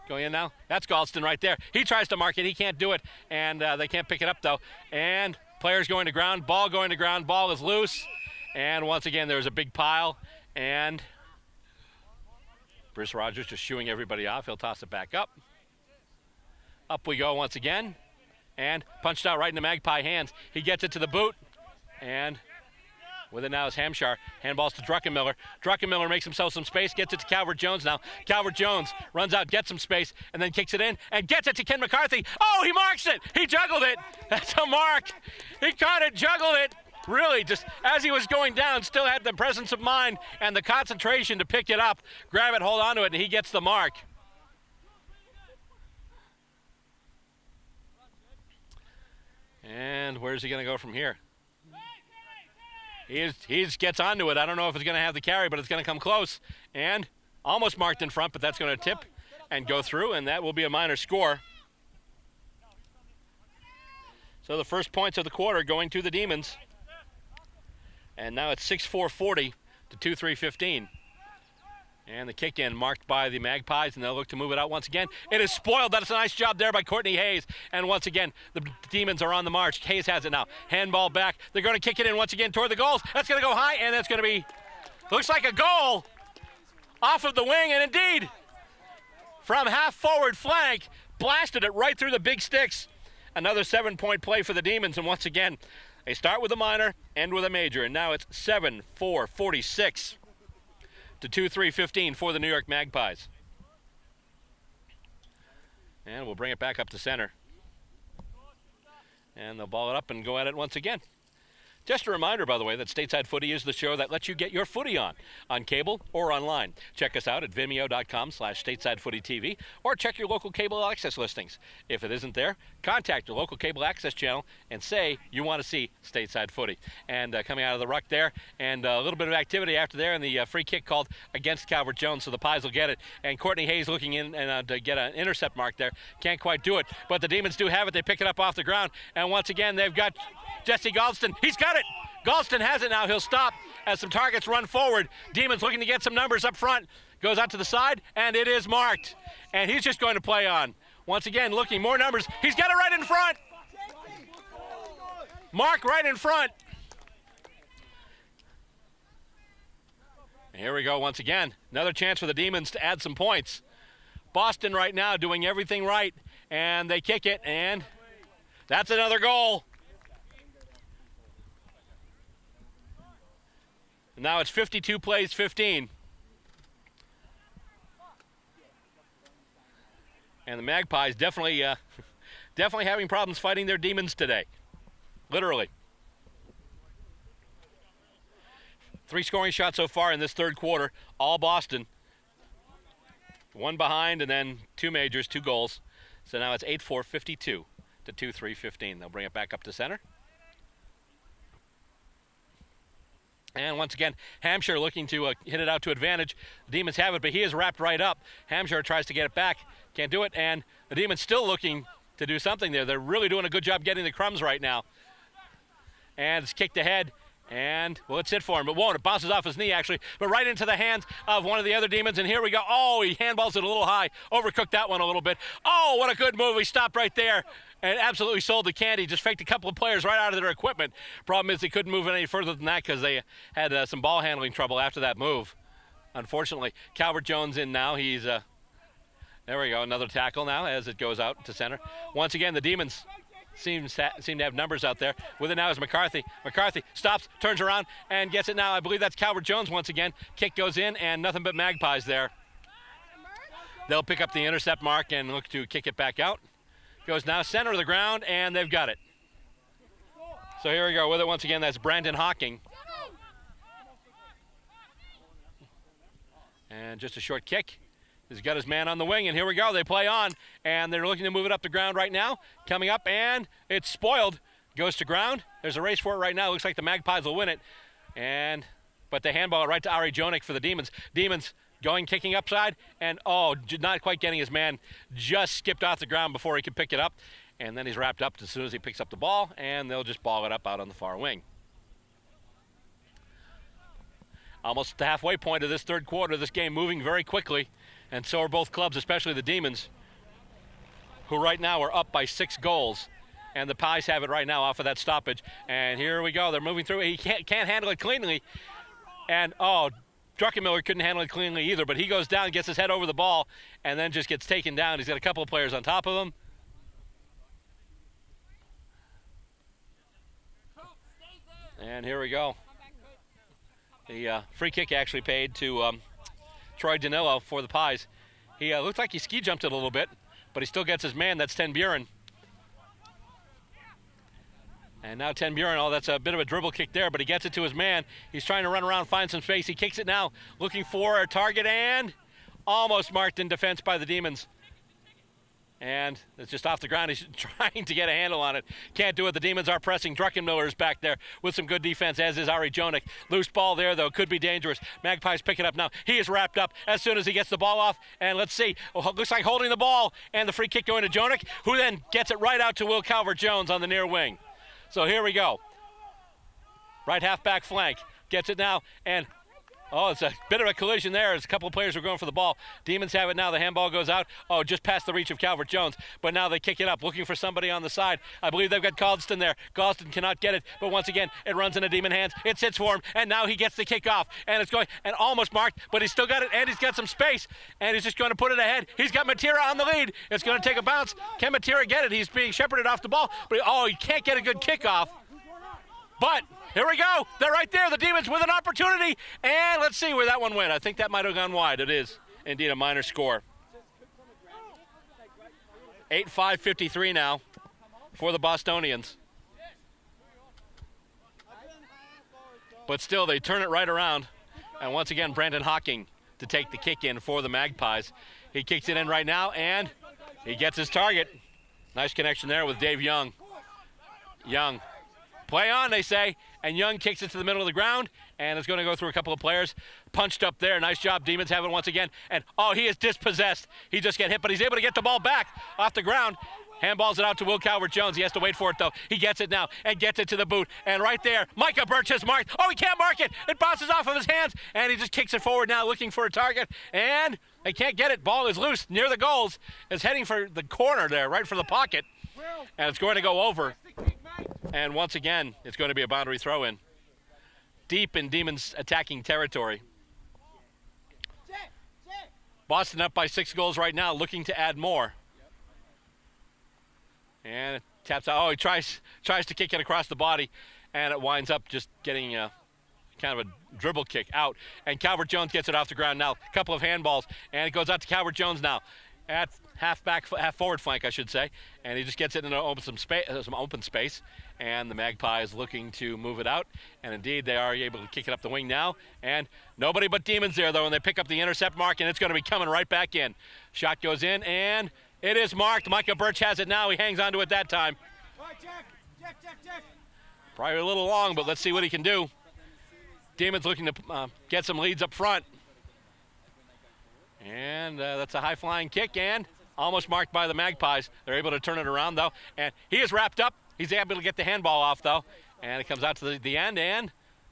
Going in now. That's Galston right there. He tries to mark it. He can't do it, and they can't pick it up, though. And players going to ground. Ball going to ground. Ball is loose. And once again, there's a big pile. And Bruce Rogers just shooing everybody off. He'll toss it back up. Up we go once again. And punched out right in the Magpie hands. He gets it to the boot. And with it now is Hampshire. Handballs to Druckenmiller. Druckenmiller makes himself some space, gets it to Calvert Jones now. Calvert Jones runs out, gets some space, and then kicks it in and gets it to Ken McCarthy. He marks it. He juggled it. That's a mark. He caught it, juggled it. Really, just as he was going down, still had the presence of mind and the concentration to pick it up, grab it, hold on to it, and he gets the mark. And where's he going to go from here? He just gets onto it. I don't know if it's going to have the carry, but it's going to come close. And almost marked in front, but that's going to tip and go through, and that will be a minor score. So the first points of the quarter going to the Demons. And now it's 6-4-40 to 2-3-15. And the kick in marked by the Magpies, and they'll look to move it out once again. It is spoiled. That's a nice job there by Courtney Hayes. And once again, the Demons are on the march. Hayes has it now. Handball back. They're going to kick it in once again toward the goals. That's going to go high, and that's going to be, looks like a goal off of the wing. And indeed, from half forward flank, blasted it right through the big sticks. Another 7-point play for the Demons, and once again, they start with a minor, end with a major, and now it's 7-4-46 to 2-3-15 for the New York Magpies. And we'll bring it back up to center. And they'll ball it up and go at it once again. Just a reminder, by the way, that Stateside Footy is the show that lets you get your footy on cable or online. Check us out at vimeo.com/StatesideFootyTV or check your local cable access listings. If it isn't there, contact your local cable access channel and say you want to see Stateside Footy. And coming out of the ruck there, and a little bit of activity after there, and the free kick called against Calvert Jones, so the Pies will get it. And Courtney Hayes looking in and to get an intercept mark there. Can't quite do it, but the Demons do have it. They pick it up off the ground, and once again, they've got Jesse Galston. He's got it. Galston has it now. He'll stop as some targets run forward. Demons looking to get some numbers up front. Goes out to the side, and it is marked. And he's just going to play on. Once again, looking, more numbers. He's got it right in front. Mark right in front. Here we go once again. Another chance for the Demons to add some points. Boston right now doing everything right, and they kick it, and that's another goal. Now it's 52 plays 15. And the Magpies definitely having problems fighting their Demons today. Literally. 3 scoring shots so far in this third quarter, all Boston. 1 behind and then 2 majors, 2 goals. So now it's 8-4-52 to 2-3-15. They'll bring it back up to center. And once again, Hampshire looking to hit it out to advantage. The Demons have it, but he is wrapped right up. Hampshire tries to get it back. Can't do it, and the Demons still looking to do something there. They're really doing a good job getting the crumbs right now. And it's kicked ahead, and, well, it's hit for him. It won't. It bounces off his knee, actually, but right into the hands of one of the other Demons, and here we go. Oh, he handballs it a little high. Overcooked that one a little bit. Oh, what a good move. He stopped right there and absolutely sold the candy. Just faked a couple of players right out of their equipment. Problem is they couldn't move it any further than that because they had some ball handling trouble after that move. Unfortunately, Calvert Jones in now. He's, there we go, another tackle now as it goes out to center. Once again, the Demons seem to have numbers out there. With it now is McCarthy. McCarthy stops, turns around, and gets it now. I believe that's Calvert Jones once again. Kick goes in, and nothing but Magpies there. They'll pick up the intercept mark and look to kick it back out. Goes now center of the ground, and they've got it. So here we go with it once again. That's Brandon Hawking. And just a short kick. He's got his man on the wing, and here we go. They play on, and they're looking to move it up the ground right now. Coming up, and it's spoiled. Goes to ground. There's a race for it right now. Looks like the Magpies will win it. But they handball it right to Ari Jonik for the Demons. Demons going, kicking upside, and not quite getting his man. Just skipped off the ground before he could pick it up. And then he's wrapped up as soon as he picks up the ball, and they'll just ball it up out on the far wing. Almost the halfway point of this third quarter. This game moving very quickly, and so are both clubs, especially the Demons, who right now are up by 6 goals. And the Pies have it right now off of that stoppage. And here we go. They're moving through. He can't handle it cleanly. And, Druckenmiller couldn't handle it cleanly either, but he goes down, gets his head over the ball, and then just gets taken down. He's got a couple of players on top of him. And here we go. The free kick actually paid to Troy Danilo for the Pies. He looked like he ski jumped it a little bit, but he still gets his man. That's Ten Buren. And now Ten Buren, that's a bit of a dribble kick there, but he gets it to his man. He's trying to run around, find some space. He kicks it now, looking for a target, and almost marked in defense by the Demons. And it's just off the ground. He's trying to get a handle on it. Can't do it. The Demons are pressing. Druckenmiller is back there with some good defense, as is Ari Jonik. Loose ball there, though. Could be dangerous. Magpies pick it up now. He is wrapped up as soon as he gets the ball off. And let's see. Looks like holding the ball. And the free kick going to Jonik, who then gets it right out to Will Calvert-Jones on the near wing. So here we go. Right half-back flank. Gets it now. And oh, it's a bit of a collision there as a couple of players are going for the ball. Demons have it now. The handball goes out. Oh, just past the reach of Calvert-Jones. But now they kick it up, looking for somebody on the side. I believe they've got Galston there. Galston cannot get it. But once again, it runs into Demon hands. It sits for him. And now he gets the kick off. And it's going and almost marked. But he's still got it. And he's got some space. And he's just going to put it ahead. He's got Matera on the lead. It's going to take a bounce. Can Matera get it? He's being shepherded off the ball. But he can't get a good kickoff. But here we go. They're right there. The Demons with an opportunity. And let's see where that one went. I think that might have gone wide. It is indeed a minor score. 8-5-53 now for the Bostonians. But still, they turn it right around. And once again, Brandon Hawking to take the kick in for the Magpies. He kicks it in right now, and he gets his target. Nice connection there with Dave Young. Young. Play on, they say, and Young kicks it to the middle of the ground, and it's going to go through a couple of players. Punched up there. Nice job. Demons have it once again. And, oh, he is dispossessed. He just got hit, but he's able to get the ball back off the ground. Handballs it out to Will Calvert-Jones. He has to wait for it, though. He gets it now and gets it to the boot. And right there, Micah Birch has marked. Oh, he can't mark it. It bounces off of his hands, and he just kicks it forward now, looking for a target. And they can't get it. Ball is loose near the goals. It's heading for the corner there, right for the pocket. And it's going to go over. And once again, it's going to be a boundary throw-in. Deep in Demons attacking territory. Boston up by 6 goals right now, looking to add more. And it taps out. Oh, he tries to kick it across the body, and it winds up just getting kind of a dribble kick out. And Calvert-Jones gets it off the ground now. A couple of handballs, and it goes out to Calvert-Jones now. At half forward flank, I should say, and he just gets it into some open space, and the Magpies looking to move it out, and indeed they are able to kick it up the wing now, and nobody but Demons there though, and they pick up the intercept mark, and it's going to be coming right back in. Shot goes in, and it is marked. Micah Birch has it now. He hangs on to it that time. Probably a little long, but let's see what he can do. Demons looking to get some leads up front. And that's a high-flying kick, and almost marked by the Magpies. They're able to turn it around, though. And he is wrapped up. He's able to get the handball off, though. And it comes out to the end and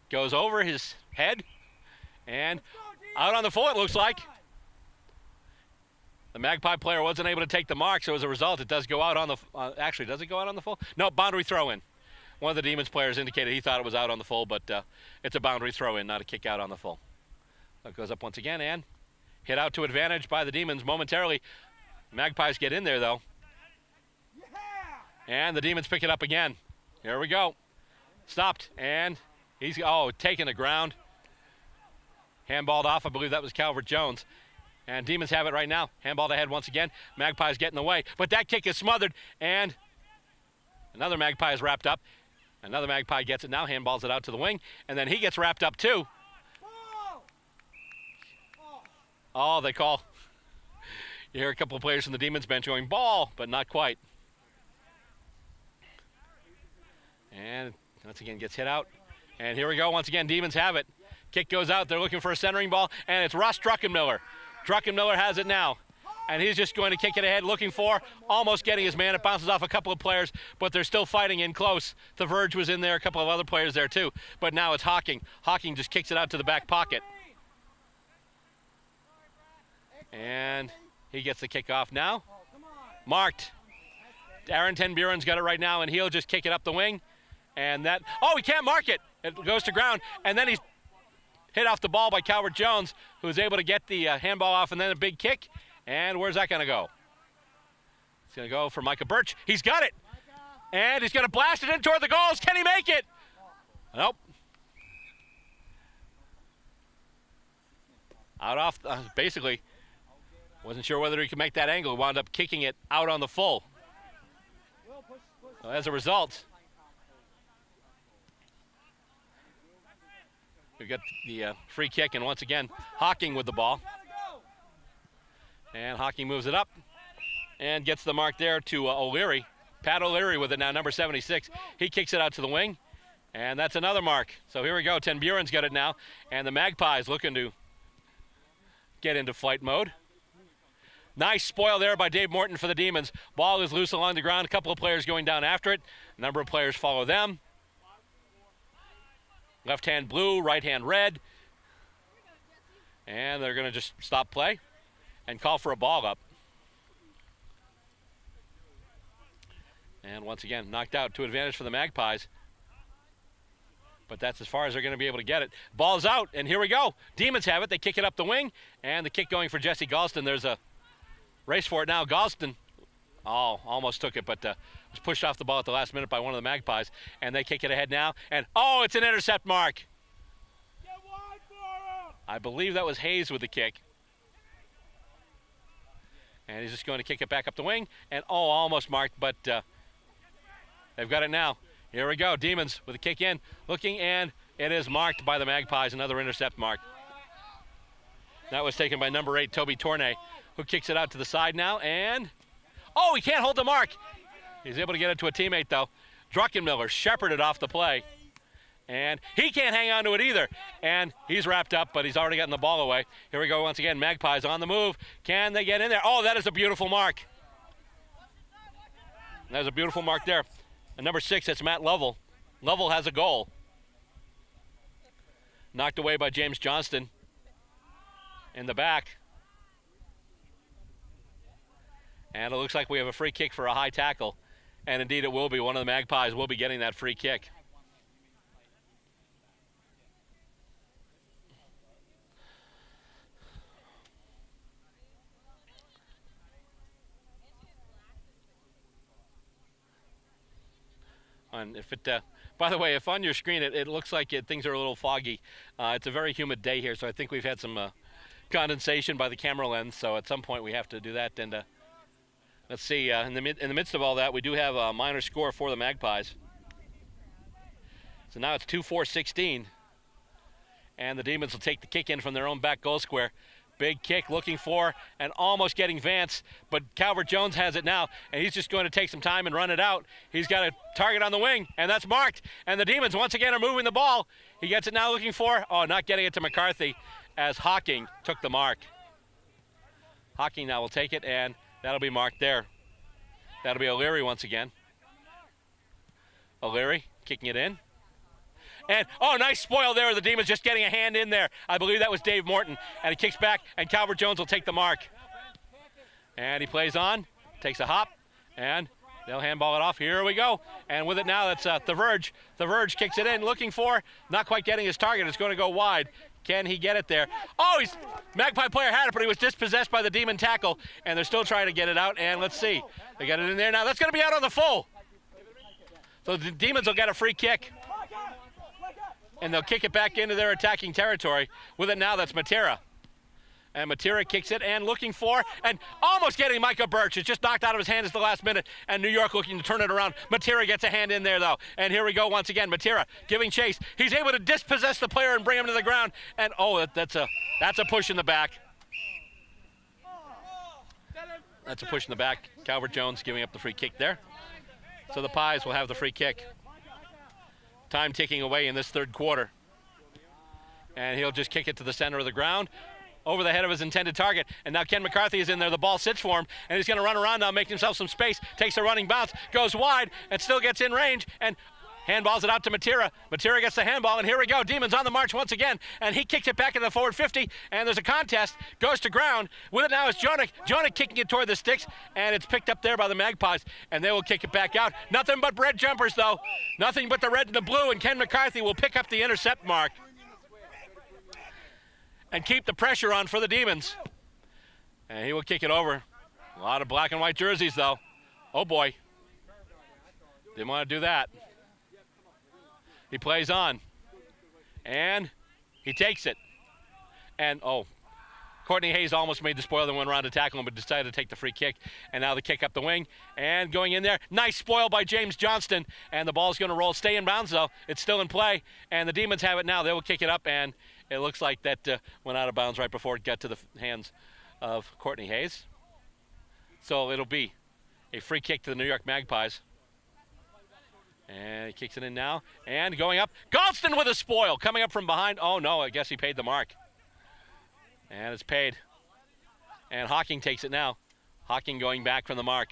goes over his head. And out on the full, it looks like. The Magpie player wasn't able to take the mark, so as a result, it does go out on the actually, does it go out on the full? No, boundary throw-in. One of the Demons players indicated he thought it was out on the full, but it's a boundary throw-in, not a kick out on the full. So it goes up once again, and hit out to advantage by the Demons momentarily. Magpies get in there, though. And the Demons pick it up again. Here we go. Stopped, and he's, taking the ground. Handballed off, I believe that was Calvert-Jones. And Demons have it right now. Handballed ahead once again. Magpies get in the way, but that kick is smothered, and another Magpie is wrapped up. Another Magpie gets it now, handballs it out to the wing, and then he gets wrapped up too. Oh, they call. You hear a couple of players from the Demons bench going, ball, but not quite. And once again gets hit out. And here we go, once again, Demons have it. Kick goes out, they're looking for a centering ball, and it's Ross Druckenmiller. Druckenmiller has it now. And he's just going to kick it ahead, looking for, almost getting his man. It bounces off a couple of players, but they're still fighting in close. The Verge was in there, a couple of other players there too. But now it's Hawking. Hawking just kicks it out to the back pocket. And he gets the kickoff now. Marked. Aaron Ten Buren's got it right now, and he'll just kick it up the wing. And that, he can't mark it. It goes to ground, and then he's hit off the ball by Calvert-Jones, who's able to get the handball off, and then a big kick. And where's that going to go? It's going to go for Micah Birch. He's got it. And he's going to blast it in toward the goals. Can he make it? Nope. Out off, basically. Wasn't sure whether he could make that angle. Wound up kicking it out on the full. So as a result, we've got the free kick, and once again, Hawking with the ball. And Hawking moves it up. and gets the mark there to O'Leary. Pat O'Leary with it now, number 76. He kicks it out to the wing, and that's another mark. So here we go. Ten Buren's got it now, and the Magpies looking to get into flight mode. Nice spoil there by Dave Morton for the Demons. Ball is loose along the ground. A couple of players going down after it. A number of players follow them. Left hand blue, right hand red. And they're going to just stop play and call for a ball up. And once again, knocked out to advantage for the Magpies. But that's as far as they're going to be able to get it. Ball's out, and here we go. Demons have it. They kick it up the wing, and the kick going for Jesse Galston. There's a race for it now. Galston, almost took it, but was pushed off the ball at the last minute by one of the Magpies. And they kick it ahead now, and it's an intercept mark. I believe that was Hayes with the kick. And he's just going to kick it back up the wing. And almost marked, but they've got it now. Here we go. Demons with a kick in, looking, and it is marked by the Magpies. Another intercept mark. That was taken by number 8, Toby Tournay, who kicks it out to the side now. And, he can't hold the mark. He's able to get it to a teammate, though. Druckenmiller shepherded off the play. And he can't hang on to it either. And he's wrapped up, but he's already gotten the ball away. Here we go once again. Magpies on the move. Can they get in there? That is a beautiful mark. There's a beautiful mark there. And number 6, that's Matt Lovell. Lovell has a goal. Knocked away by James Johnston in the back. And it looks like we have a free kick for a high tackle. And indeed it will be. One of the Magpies will be getting that free kick. And if it, by the way, if on your screen it looks like things are a little foggy, it's a very humid day here, so I think we've had some condensation by the camera lens. So at some point we have to do that. And let's see, in the midst of all that, we do have a minor score for the Magpies. So now it's 2-4-16, and the Demons will take the kick in from their own back goal square. Big kick looking for and almost getting Vance, but Calvert Jones has it now, and he's just going to take some time and run it out. He's got a target on the wing, and that's marked. And the Demons once again are moving the ball. He gets it now looking for, not getting it to McCarthy as Hawking took the mark. Hawking now will take it, and that'll be marked there. That'll be O'Leary once again. O'Leary kicking it in. And, nice spoil there. The Demons just getting a hand in there. I believe that was Dave Morton. And he kicks back, and Calvert Jones will take the mark. And he plays on, takes a hop, and they'll handball it off. Here we go. And with it now, that's The Verge. The Verge kicks it in, looking for, not quite getting his target. It's going to go wide. Can he get it there? Magpie player had it, but he was dispossessed by the Demon tackle. And they're still trying to get it out. And let's see. They got it in there now. That's going to be out on the full. So the Demons will get a free kick. And they'll kick it back into their attacking territory. With it now, that's Matera. And Matera kicks it and looking for, and almost getting Micah Birch. It's just knocked out of his hand at the last minute, and New York looking to turn it around. Matera gets a hand in there, though. And here we go once again. Matera giving chase. He's able to dispossess the player and bring him to the ground. And, that's a push in the back. That's a push in the back. Calvert Jones giving up the free kick there. So the Pies will have the free kick. Time ticking away in this third quarter. And he'll just kick it to the center of the ground, over the head of his intended target. And now Ken McCarthy is in there. The ball sits for him, and he's going to run around now, make himself some space, takes a running bounce, goes wide, and still gets in range, and handballs it out to Matera. Matera gets the handball, and here we go. Demons on the march once again, and he kicks it back in the forward 50, and there's a contest, goes to ground. With it now is Jonik. Jonik kicking it toward the sticks, and it's picked up there by the Magpies, and they will kick it back out. Nothing but red jumpers, though. Nothing but the red and the blue, and Ken McCarthy will pick up the intercept mark and keep the pressure on for the Demons. And he will kick it over. A lot of black and white jerseys, though. Oh, boy. Didn't want to do that. He plays on, and he takes it. And, Courtney Hayes almost made the spoil, then went around to tackle him, but decided to take the free kick. And now the kick up the wing, and going in there. Nice spoil by James Johnston, and the ball's going to roll. Stay in bounds, though. It's still in play, and the Demons have it now. They will kick it up, and it looks like that went out of bounds right before it got to the hands of Courtney Hayes. So it'll be a free kick to the New York Magpies. And he kicks it in now. And going up. Galston with a spoil. Coming up from behind. Oh, no. I guess he paid the mark. And it's paid. And Hawking takes it now. Hawking going back from the mark.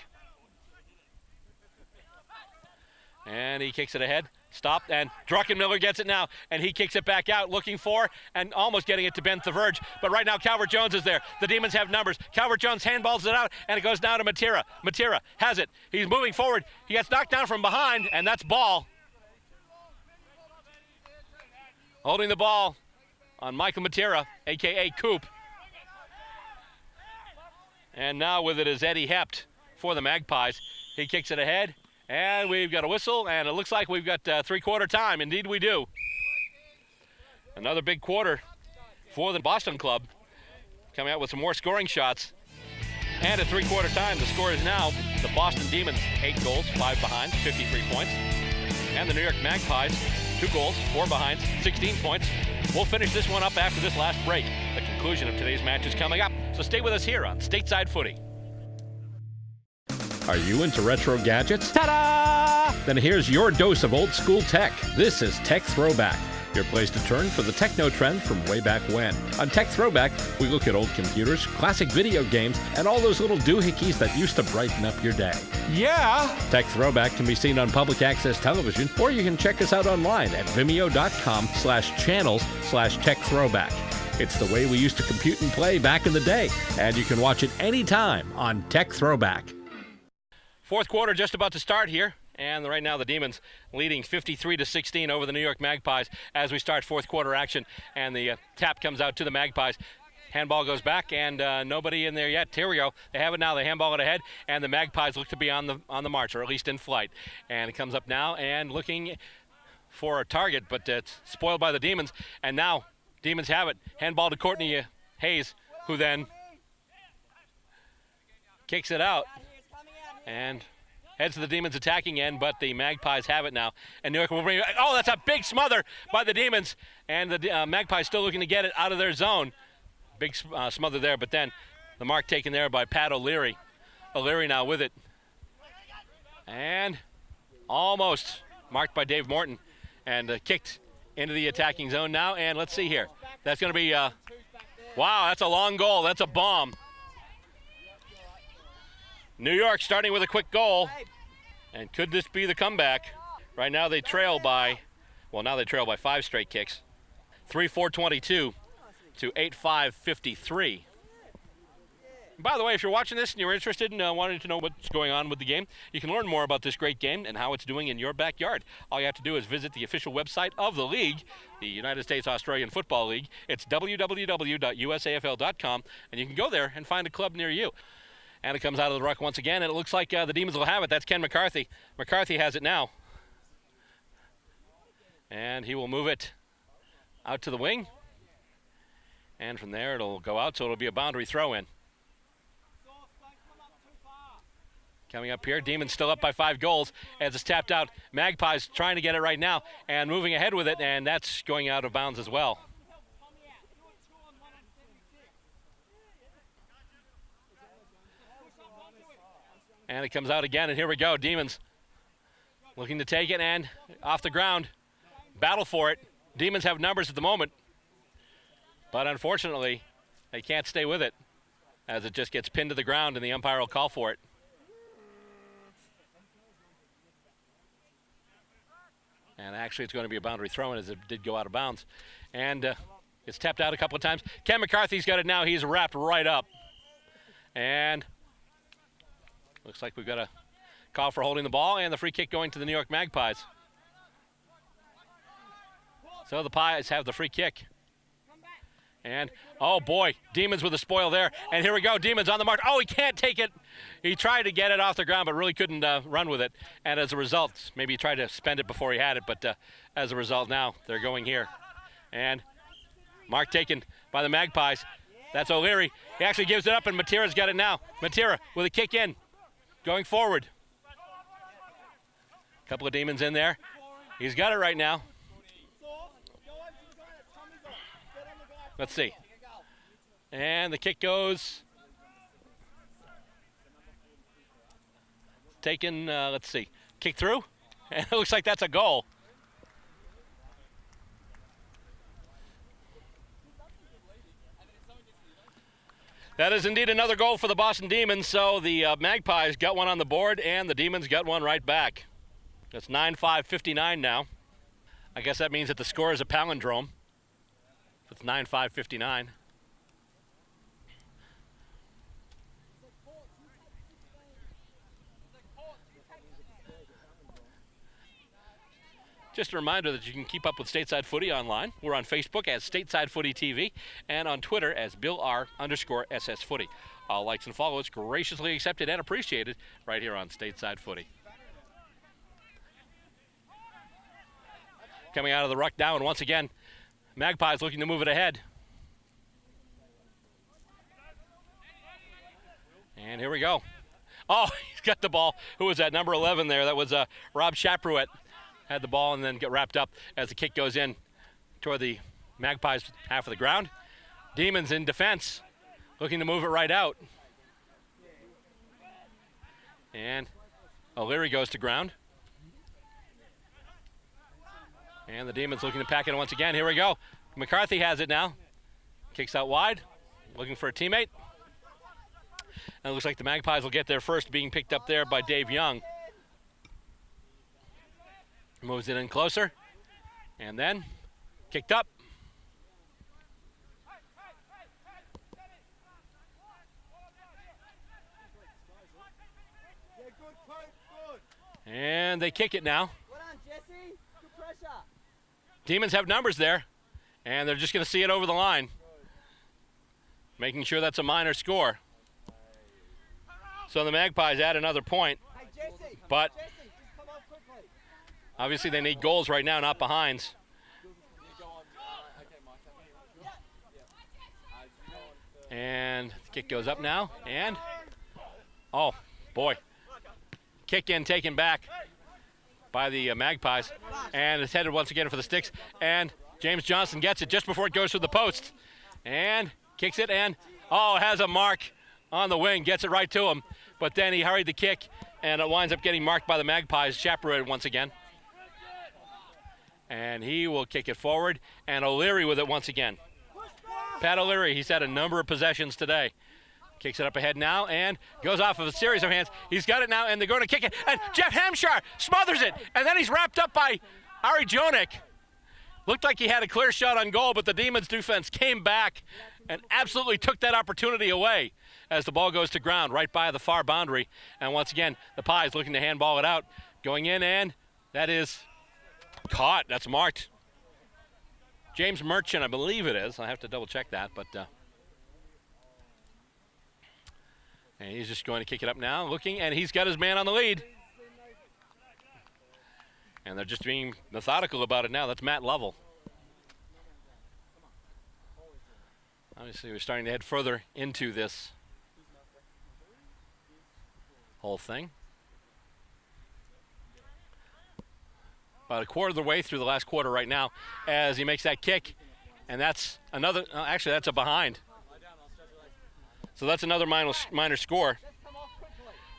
And he kicks it ahead. Stopped, and Druckenmiller gets it now, and he kicks it back out, looking for, and almost getting it to Ben Thaverge. But right now, Calvert-Jones is there. The Demons have numbers. Calvert-Jones handballs it out, and it goes now to Matera. Matera has it. He's moving forward. He gets knocked down from behind, and that's ball. Holding the ball on Michael Matera, a.k.a. Coop. And now with it is Eddie Hept for the Magpies. He kicks it ahead. And we've got a whistle, and it looks like we've got three-quarter time. Indeed we do. Another big quarter for the Boston club. Coming out with some more scoring shots. And at three-quarter time, the score is now the Boston Demons, 8 goals, 5 behind, 53 points. And the New York Magpies, 2 goals, 4 behind, 16 points. We'll finish this one up after this last break. The conclusion of today's match is coming up. So stay with us here on Stateside Footy. Are you into retro gadgets? Ta-da! Then here's your dose of old school tech. This is Tech Throwback, your place to turn for the techno trend from way back when. On Tech Throwback, we look at old computers, classic video games, and all those little doohickeys that used to brighten up your day. Yeah! Tech Throwback can be seen on public access television, or you can check us out online at vimeo.com/channels/Tech Throwback. It's the way we used to compute and play back in the day, and you can watch it anytime on Tech Throwback. Fourth quarter just about to start here, and right now the Demons leading 53-16 over the New York Magpies as we start fourth quarter action, and the tap comes out to the Magpies. Handball goes back, and nobody in there yet. Here we go. They have it now. They handball it ahead, and the Magpies look to be on the march, or at least in flight. And it comes up now, and looking for a target, but it's spoiled by the Demons. And now Demons have it. Handball to Courtney Hayes, who then kicks it out and heads to the Demons' attacking end, but the Magpies have it now. And New York will bring it. Oh, that's a big smother by the Demons. And the Magpies still looking to get it out of their zone. Big smother there, but then the mark taken there by Pat O'Leary. O'Leary now with it. And almost marked by Dave Morton. And kicked into the attacking zone now. And let's see here. That's going to be, wow, that's a long goal. That's a bomb. New York starting with a quick goal, and could this be the comeback? Right now they trail by, well, now they trail by 5 straight kicks. 3-4-22 to 8-5-53. By the way, if you're watching this and you're interested in wanting to know what's going on with the game, you can learn more about this great game and how it's doing in your backyard. All you have to do is visit the official website of the league, the United States Australian Football League. It's www.usafl.com, and you can go there and find a club near you. And it comes out of the ruck once again, and it looks like the Demons will have it. That's Ken McCarthy. McCarthy has it now. And he will move it out to the wing. And from there, it'll go out, so it'll be a boundary throw-in. Coming up here, Demons still up by 5 goals as it's tapped out. Magpies trying to get it right now and moving ahead with it, and that's going out of bounds as well. And it comes out again, and here we go. Demons looking to take it, and off the ground. Battle for it. Demons have numbers at the moment. But unfortunately, they can't stay with it as it just gets pinned to the ground, and the umpire will call for it. And actually, it's going to be a boundary throw-in as it did go out of bounds. And it's tapped out a couple of times. Ken McCarthy's got it now. He's wrapped right up. And looks like we've got a call for holding the ball, and the free kick going to the New York Magpies. So the Pies have the free kick. And, oh boy, Demons with a spoil there. And here we go, Demons on the mark. Oh, he can't take it. He tried to get it off the ground, but really couldn't run with it. And as a result, maybe he tried to spend it before he had it, but as a result now, they're going here. And mark taken by the Magpies. That's O'Leary. He actually gives it up, and Matera's got it now. Matera with a kick in. Going forward. A couple of Demons in there. He's got it right now. Let's see. And the kick goes taken, let's see, kick through. And it looks like that's a goal. That is indeed another goal for the Boston Demons, so the Magpies got one on the board and the Demons got one right back. It's 9-5-59 now. I guess that means that the score is a palindrome. It's 9-5-59. Just a reminder that you can keep up with Stateside Footy online. We're on Facebook as Stateside Footy TV and on Twitter as BillR_SS Footy. All likes and follows graciously accepted and appreciated right here on Stateside Footy. Coming out of the ruck now, and once again, Magpies looking to move it ahead. And here we go. Oh, he's got the ball. Who was that? Number 11 there. That was Rob Chaperouet. Had the ball and then get wrapped up as the kick goes in toward the Magpies half of the ground. Demons in defense, looking to move it right out. And O'Leary goes to ground. And the Demons looking to pack it once again. Here we go. McCarthy has it now. Kicks out wide, looking for a teammate. And it looks like the Magpies will get there first, being picked up there by Dave Young. Moves it in closer, and then kicked up. And they kick it now. Well done, Jesse. Good pressure. Demons have numbers there, and they're just going to see it over the line, making sure that's a minor score. So the Magpies add another point, Hey, Jesse. but Jesse, just come on quickly. obviously they need goals right now, not behinds. And the kick goes up now, and oh boy, kick in taken back by the Magpies, and it's headed once again for the sticks, and James Johnson gets it just before it goes through the post, and kicks it, and oh, has a mark on the wing, gets it right to him, but then he hurried the kick, and it winds up getting marked by the Magpies, Chaperouet once again. And he will kick it forward, and O'Leary with it once again. Pat O'Leary, he's had a number of possessions today. Kicks it up ahead now and goes off of a series of hands. He's got it now, and they're going to kick it. And Jeff Hampshire smothers it, and then he's wrapped up by Ari Jonik. Looked like he had a clear shot on goal, but the Demons defense came back and absolutely took that opportunity away as the ball goes to ground right by the far boundary. And once again, the Pies looking to handball it out. Going in, and that is caught. That's marked. James Merchant, I believe it is. I have to double check that, but and he's just going to kick it up now, looking, and he's got his man on the lead. And they're just being methodical about it now. That's Matt Lovell. Obviously, we're starting to head further into this whole thing. About a quarter of the way through the last quarter right now as he makes that kick. And that's another, actually that's a behind. So that's another minor score.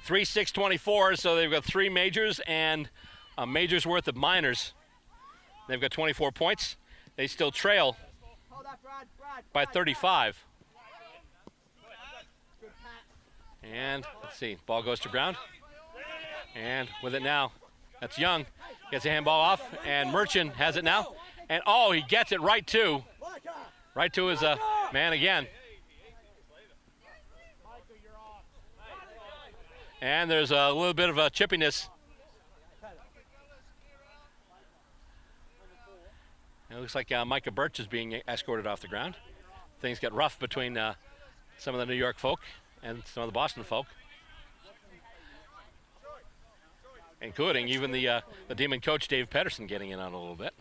3-6-24, so they've got 3 majors and a major's worth of minors. They've got 24 points. They still trail by 35. And let's see, ball goes to ground. And with it now, that's Young. Gets a handball off, and Merchant has it now. And oh, he gets it right to his man again. And there's a little bit of a chippiness. It looks like Micah Birch is being escorted off the ground. Things get rough between some of the New York folk and some of the Boston folk, including even the Demon coach, Dave Pedersen, getting in on a little bit.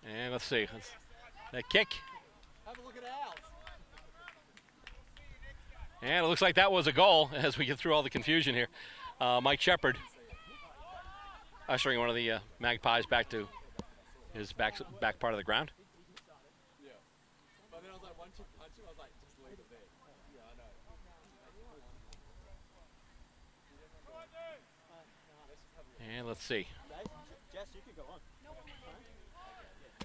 And let's see. That kick. Have a look at ours. And it looks like that was a goal as we get through all the confusion here. Mike Shepard ushering one of the Magpies back to his back part of the ground. But then I was like, one chick And let's see. Jess, you could go on.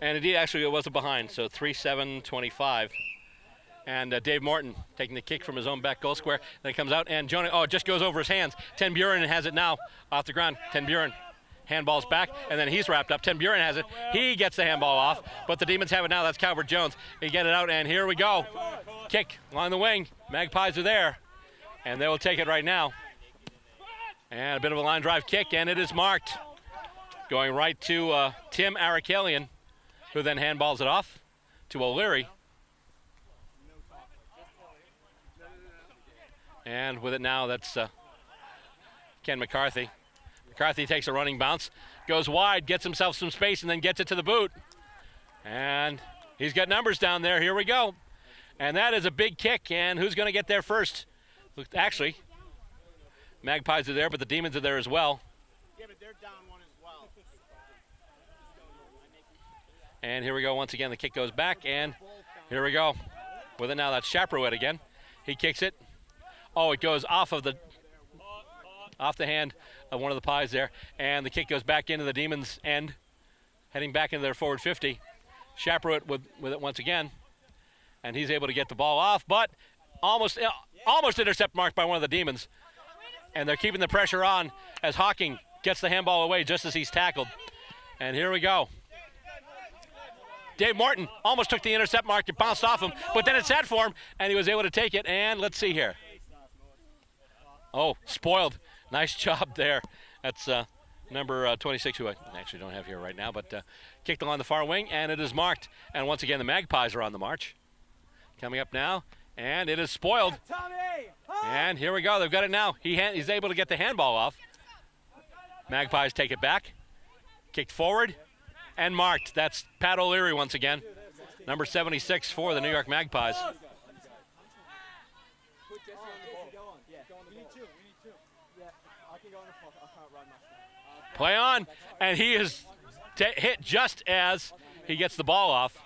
And indeed, actually, it was a behind, so 3-7-25. And Dave Morton taking the kick from his own back goal square. Then it comes out, and Jonah, it just goes over his hands. Ten Buren has it now off the ground. Ten Buren handballs back, and then he's wrapped up. Ten Buren has it. He gets the handball off, but the Demons have it now. That's Calvert Jones. He get it out, and here we go. Kick along the wing. Magpies are there, and they will take it right now. And a bit of a line drive kick, and it is marked. Going right to Tim Arakelian, who then handballs it off to O'Leary. And with it now, that's Ken McCarthy. McCarthy takes a running bounce, goes wide, gets himself some space, and then gets it to the boot. And he's got numbers down there. Here we go. And that is a big kick, and who's going to get there first? Actually, Magpies are there, but the Demons are there as well. Yeah, but they're down one as well. And here we go once again. The kick goes back, and here we go. With it now, that's Chaperouette again. He kicks it. Oh, it goes off the hand of one of the Pies there, and the kick goes back into the Demons' end, heading back into their forward 50. Chaperouette with it once again, and he's able to get the ball off, but almost intercept marked by one of the Demons. And they're keeping the pressure on as Hawking gets the handball away just as he's tackled. And here we go. Dave Morton almost took the intercept mark. It bounced off him, but then it sat for him, and he was able to take it. And let's see here. Oh, spoiled. Nice job there. That's number 26, who I actually don't have here right now, but kicked along the far wing, and it is marked. And once again, the Magpies are on the march. Coming up now, and it is spoiled. And here we go. They've got it now. He's able to get the handball off. Magpies take it back. Kicked forward and marked. That's Pat O'Leary once again. Number 76 for the New York Magpies. Play on. And he is hit just as he gets the ball off.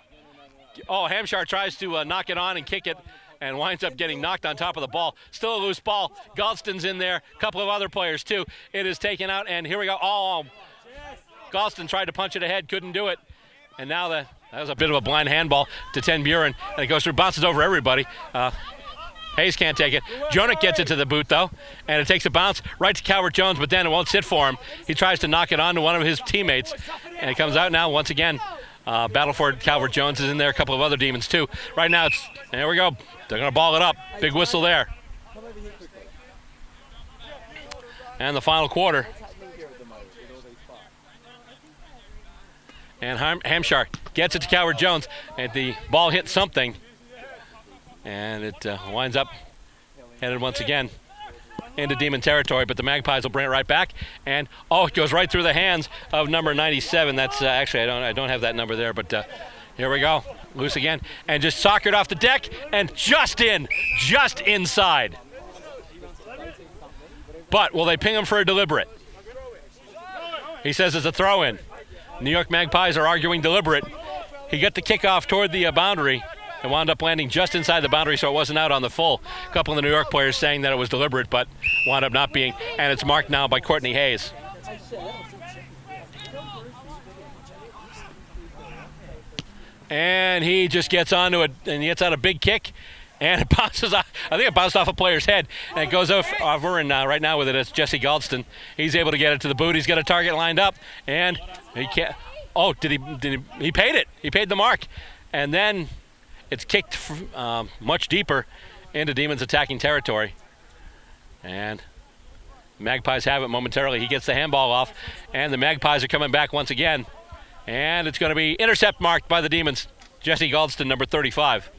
Oh, Hampshire tries to knock it on and kick it, and winds up getting knocked on top of the ball. Still a loose ball. Galston's in there. A couple of other players, too. It is taken out, and here we go. Oh, Galston tried to punch it ahead, couldn't do it. And now that was a bit of a blind handball to Ten Buren, and it goes through, bounces over everybody. Hayes can't take it. Jonick gets it to the boot, though, and it takes a bounce right to Calvert Jones, but then it won't sit for him. He tries to knock it on to one of his teammates, and it comes out now once again. Battleford Calvert Jones is in there, a couple of other Demons, too. Right now, there we go. They're going to ball it up. Big whistle there. And the final quarter. And Hampshire gets it to Calvert Jones, and the ball hits something. And it winds up headed once again into Demon territory, but the Magpies will bring it right back. And, it goes right through the hands of number 97. That's actually, I don't have that number there, but here we go. Loose again, and just soccered off the deck, and just inside. But will they ping him for a deliberate? He says it's a throw-in. New York Magpies are arguing deliberate. He got the kickoff toward the boundary and wound up landing just inside the boundary, so it wasn't out on the full. A couple of the New York players saying that it was deliberate, but wound up not being, and it's marked now by Courtney Hayes. And he just gets onto it, and he gets out a big kick, and it bounces off. I think it bounced off a player's head, and it goes over, and right now with it, it's Jesse Galston. He's able to get it to the boot. He's got a target lined up, and he can't. Oh, did he paid it. He paid the mark. And then it's kicked much deeper into Demons attacking territory. And Magpies have it momentarily. He gets the handball off, and the Magpies are coming back once again. And it's going to be intercept marked by the Demons. Jesse Galston, number 35.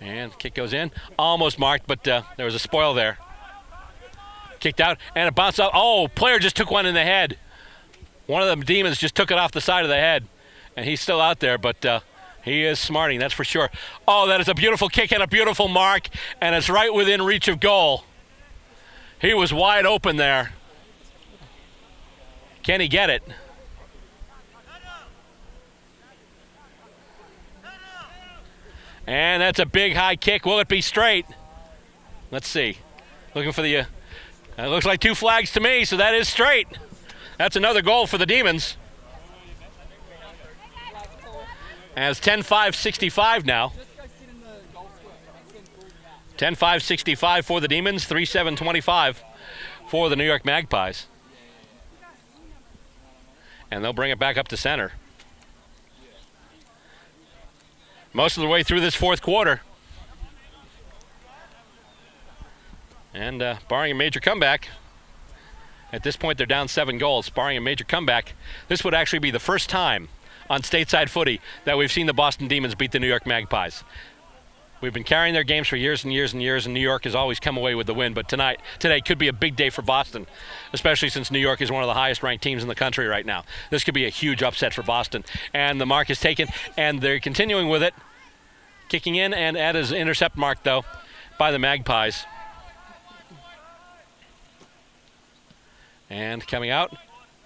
And kick goes in. Almost marked, but there was a spoil there. Kicked out, and it bounced out. Oh, player just took one in the head. One of the Demons just took it off the side of the head. And he's still out there, but he is smarting, that's for sure. Oh, that is a beautiful kick and a beautiful mark, and it's right within reach of goal. He was wide open there. Can he get it? And that's a big high kick. Will it be straight? Let's see. Looking for the, it looks like 2 flags to me, so that is straight. That's another goal for the Demons. And it's 10-5-65 now. 10-5-65 for the Demons, 3-7-25 for the New York Magpies. And they'll bring it back up to center. Most of the way through this fourth quarter. And barring a major comeback, at this point they're down 7 goals. Barring a major comeback, this would actually be the first time on Stateside Footy that we've seen the Boston Demons beat the New York Magpies. We've been carrying their games for years and years and years, and New York has always come away with the win. But today could be a big day for Boston, especially since New York is one of the highest-ranked teams in the country right now. This could be a huge upset for Boston. And the mark is taken, and they're continuing with it. Kicking in, and at his intercept mark, though, by the Magpies. And coming out,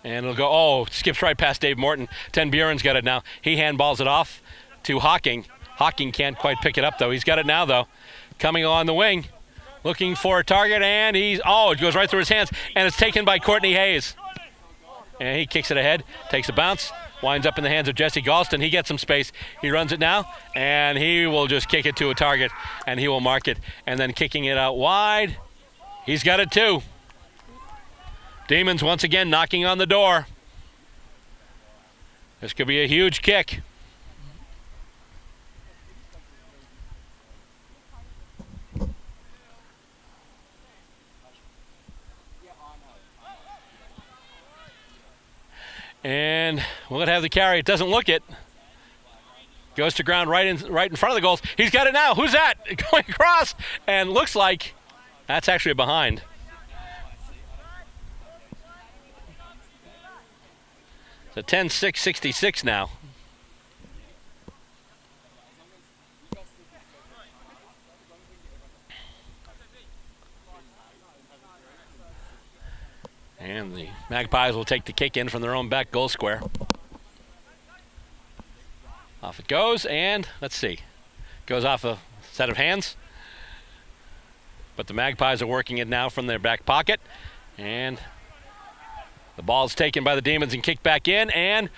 and it'll go, skips right past Dave Morton. Ten Buren's got it now. He handballs it off to Hawking. Hawking can't quite pick it up, though. He's got it now, though. Coming along the wing, looking for a target, and it goes right through his hands, and it's taken by Courtney Hayes. And he kicks it ahead, takes a bounce, winds up in the hands of Jesse Galston. He gets some space. He runs it now, and he will just kick it to a target, and he will mark it. And then kicking it out wide, he's got it too. Demons once again knocking on the door. This could be a huge kick. And will it have the carry? It doesn't look it. Goes to ground right in front of the goals. He's got it now. Who's that? Going across. And looks like that's actually a behind. It's a 10-6-66 now. And the Magpies will take the kick in from their own back goal square. Off it goes, and let's see. Goes off a set of hands. But the Magpies are working it now from their back pocket. And the ball's taken by the Demons and kicked back in, and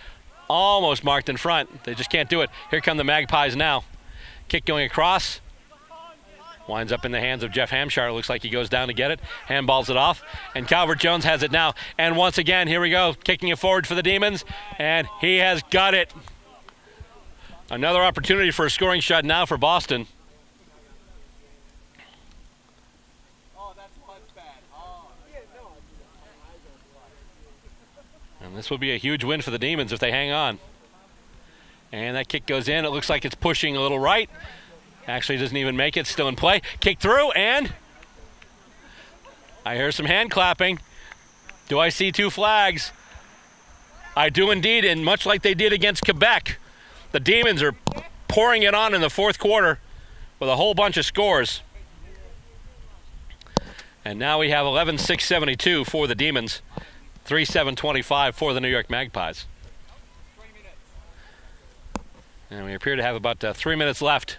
almost marked in front. They just can't do it. Here come the Magpies now. Kick going across. Winds up in the hands of Jeff Hampshire. Looks like he goes down to get it. Handballs it off. And Calvert Jones has it now. And once again, here we go. Kicking it forward for the Demons. And he has got it. Another opportunity for a scoring shot now for Boston. And this will be a huge win for the Demons if they hang on. And that kick goes in. It looks like it's pushing a little right. Actually doesn't even make it, still in play. Kick through, and I hear some hand clapping. Do I see 2 flags? I do indeed, and much like they did against Quebec, the Demons are pouring it on in the fourth quarter with a whole bunch of scores. And now we have 11-6-72 for the Demons, 3-7-25 for the New York Magpies. And we appear to have about 3 minutes left.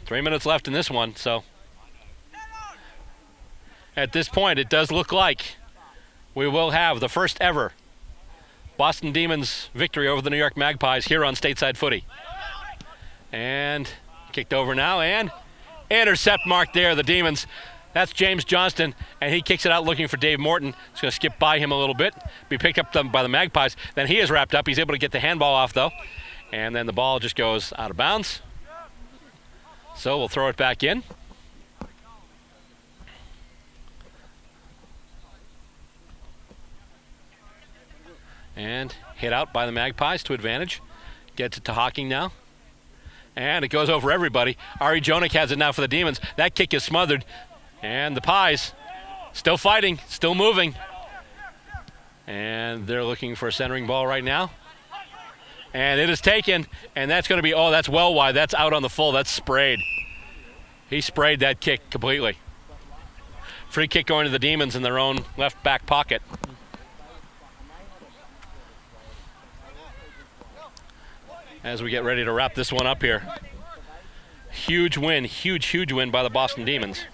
3 minutes left in this one, so at this point it does look like we will have the first ever Boston Demons victory over the New York Magpies here on Stateside Footy. And kicked over now, and intercept mark there, the Demons. That's James Johnston, and he kicks it out looking for Dave Morton. It's going to skip by him a little bit, be picked up by the Magpies. Then he is wrapped up. He's able to get the handball off, though. And then the ball just goes out of bounds. So we'll throw it back in. And hit out by the Magpies to advantage. Gets it to Hawking now. And it goes over everybody. Ari Jonik has it now for the Demons. That kick is smothered. And the Pies still fighting, still moving. And they're looking for a centering ball right now. And it is taken, and that's going to be, that's well wide. That's out on the full. That's sprayed. He sprayed that kick completely. Free kick going to the Demons in their own left back pocket. as we get ready to wrap this one up here. Huge win by the Boston Demons.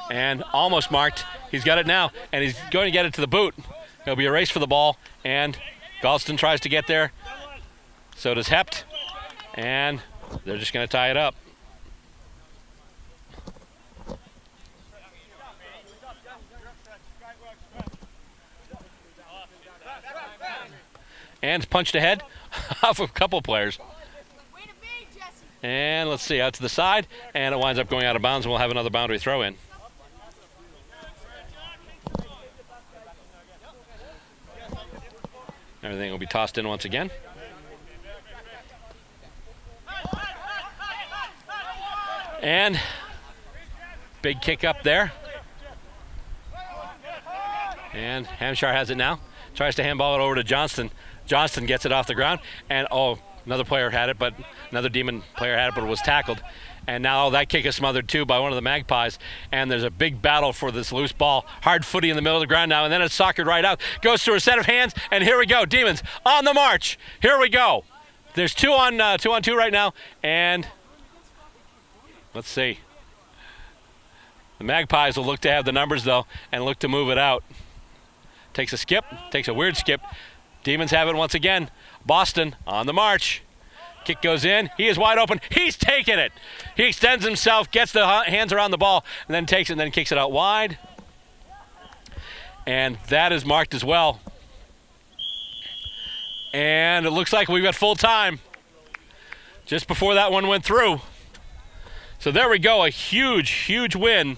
And almost marked. He's got it now, and he's going to get it to the boot. There'll be a race for the ball, and Galston tries to get there. So does Hept, and they're just going to tie it up. And punched ahead off of a couple players. And let's see, out to the side, and it winds up going out of bounds, and we'll have another boundary throw in. Everything will be tossed in once again. And big kick up there. And Hampshire has it now. Tries to handball it over to Johnston. Johnston gets it off the ground, and another player had it, but another Demon player had it, but it was tackled. And now that kick is smothered too by one of the Magpies, and there's a big battle for this loose ball. Hard footy in the middle of the ground now, and then it's soccered right out. Goes through a set of hands, and here we go. Demons on the march. Here we go. There's two on two right now, and let's see. The Magpies will look to have the numbers though, and look to move it out. Takes a skip, takes a weird skip. Demons have it once again. Boston on the march. Kick goes in. He is wide open. He's taking it. He extends himself, gets the hands around the ball, and then takes it and then kicks it out wide. And that is marked as well. And it looks like we've got full time just before that one went through. So there we go. A huge win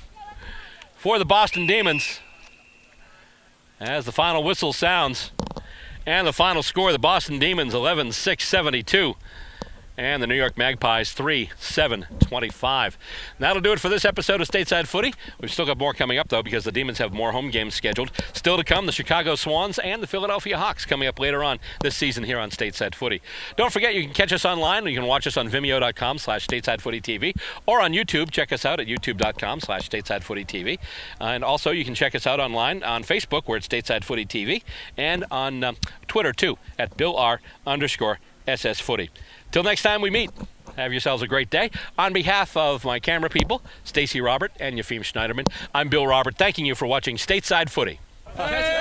for the Boston Demons. As the final whistle sounds. And the final score, the Boston Demons 11-6-72. And the New York Magpies 3-7-25. That'll do it for this episode of Stateside Footy. We've still got more coming up, though, because the Demons have more home games scheduled. Still to come, the Chicago Swans and the Philadelphia Hawks coming up later on this season here on Stateside Footy. Don't forget, you can catch us online. You can watch us on Vimeo.com/StatesideFootyTV or on YouTube. Check us out at YouTube.com/StatesideFootyTV. And also, you can check us out online on Facebook, where it's Stateside Footy TV, and on Twitter, too, at BillR_SS Footy. Till next time we meet, have yourselves a great day. On behalf of my camera people, Stacey Robert and Yefim Schneiderman, I'm Bill Robert, thanking you for watching Stateside Footy. Hey!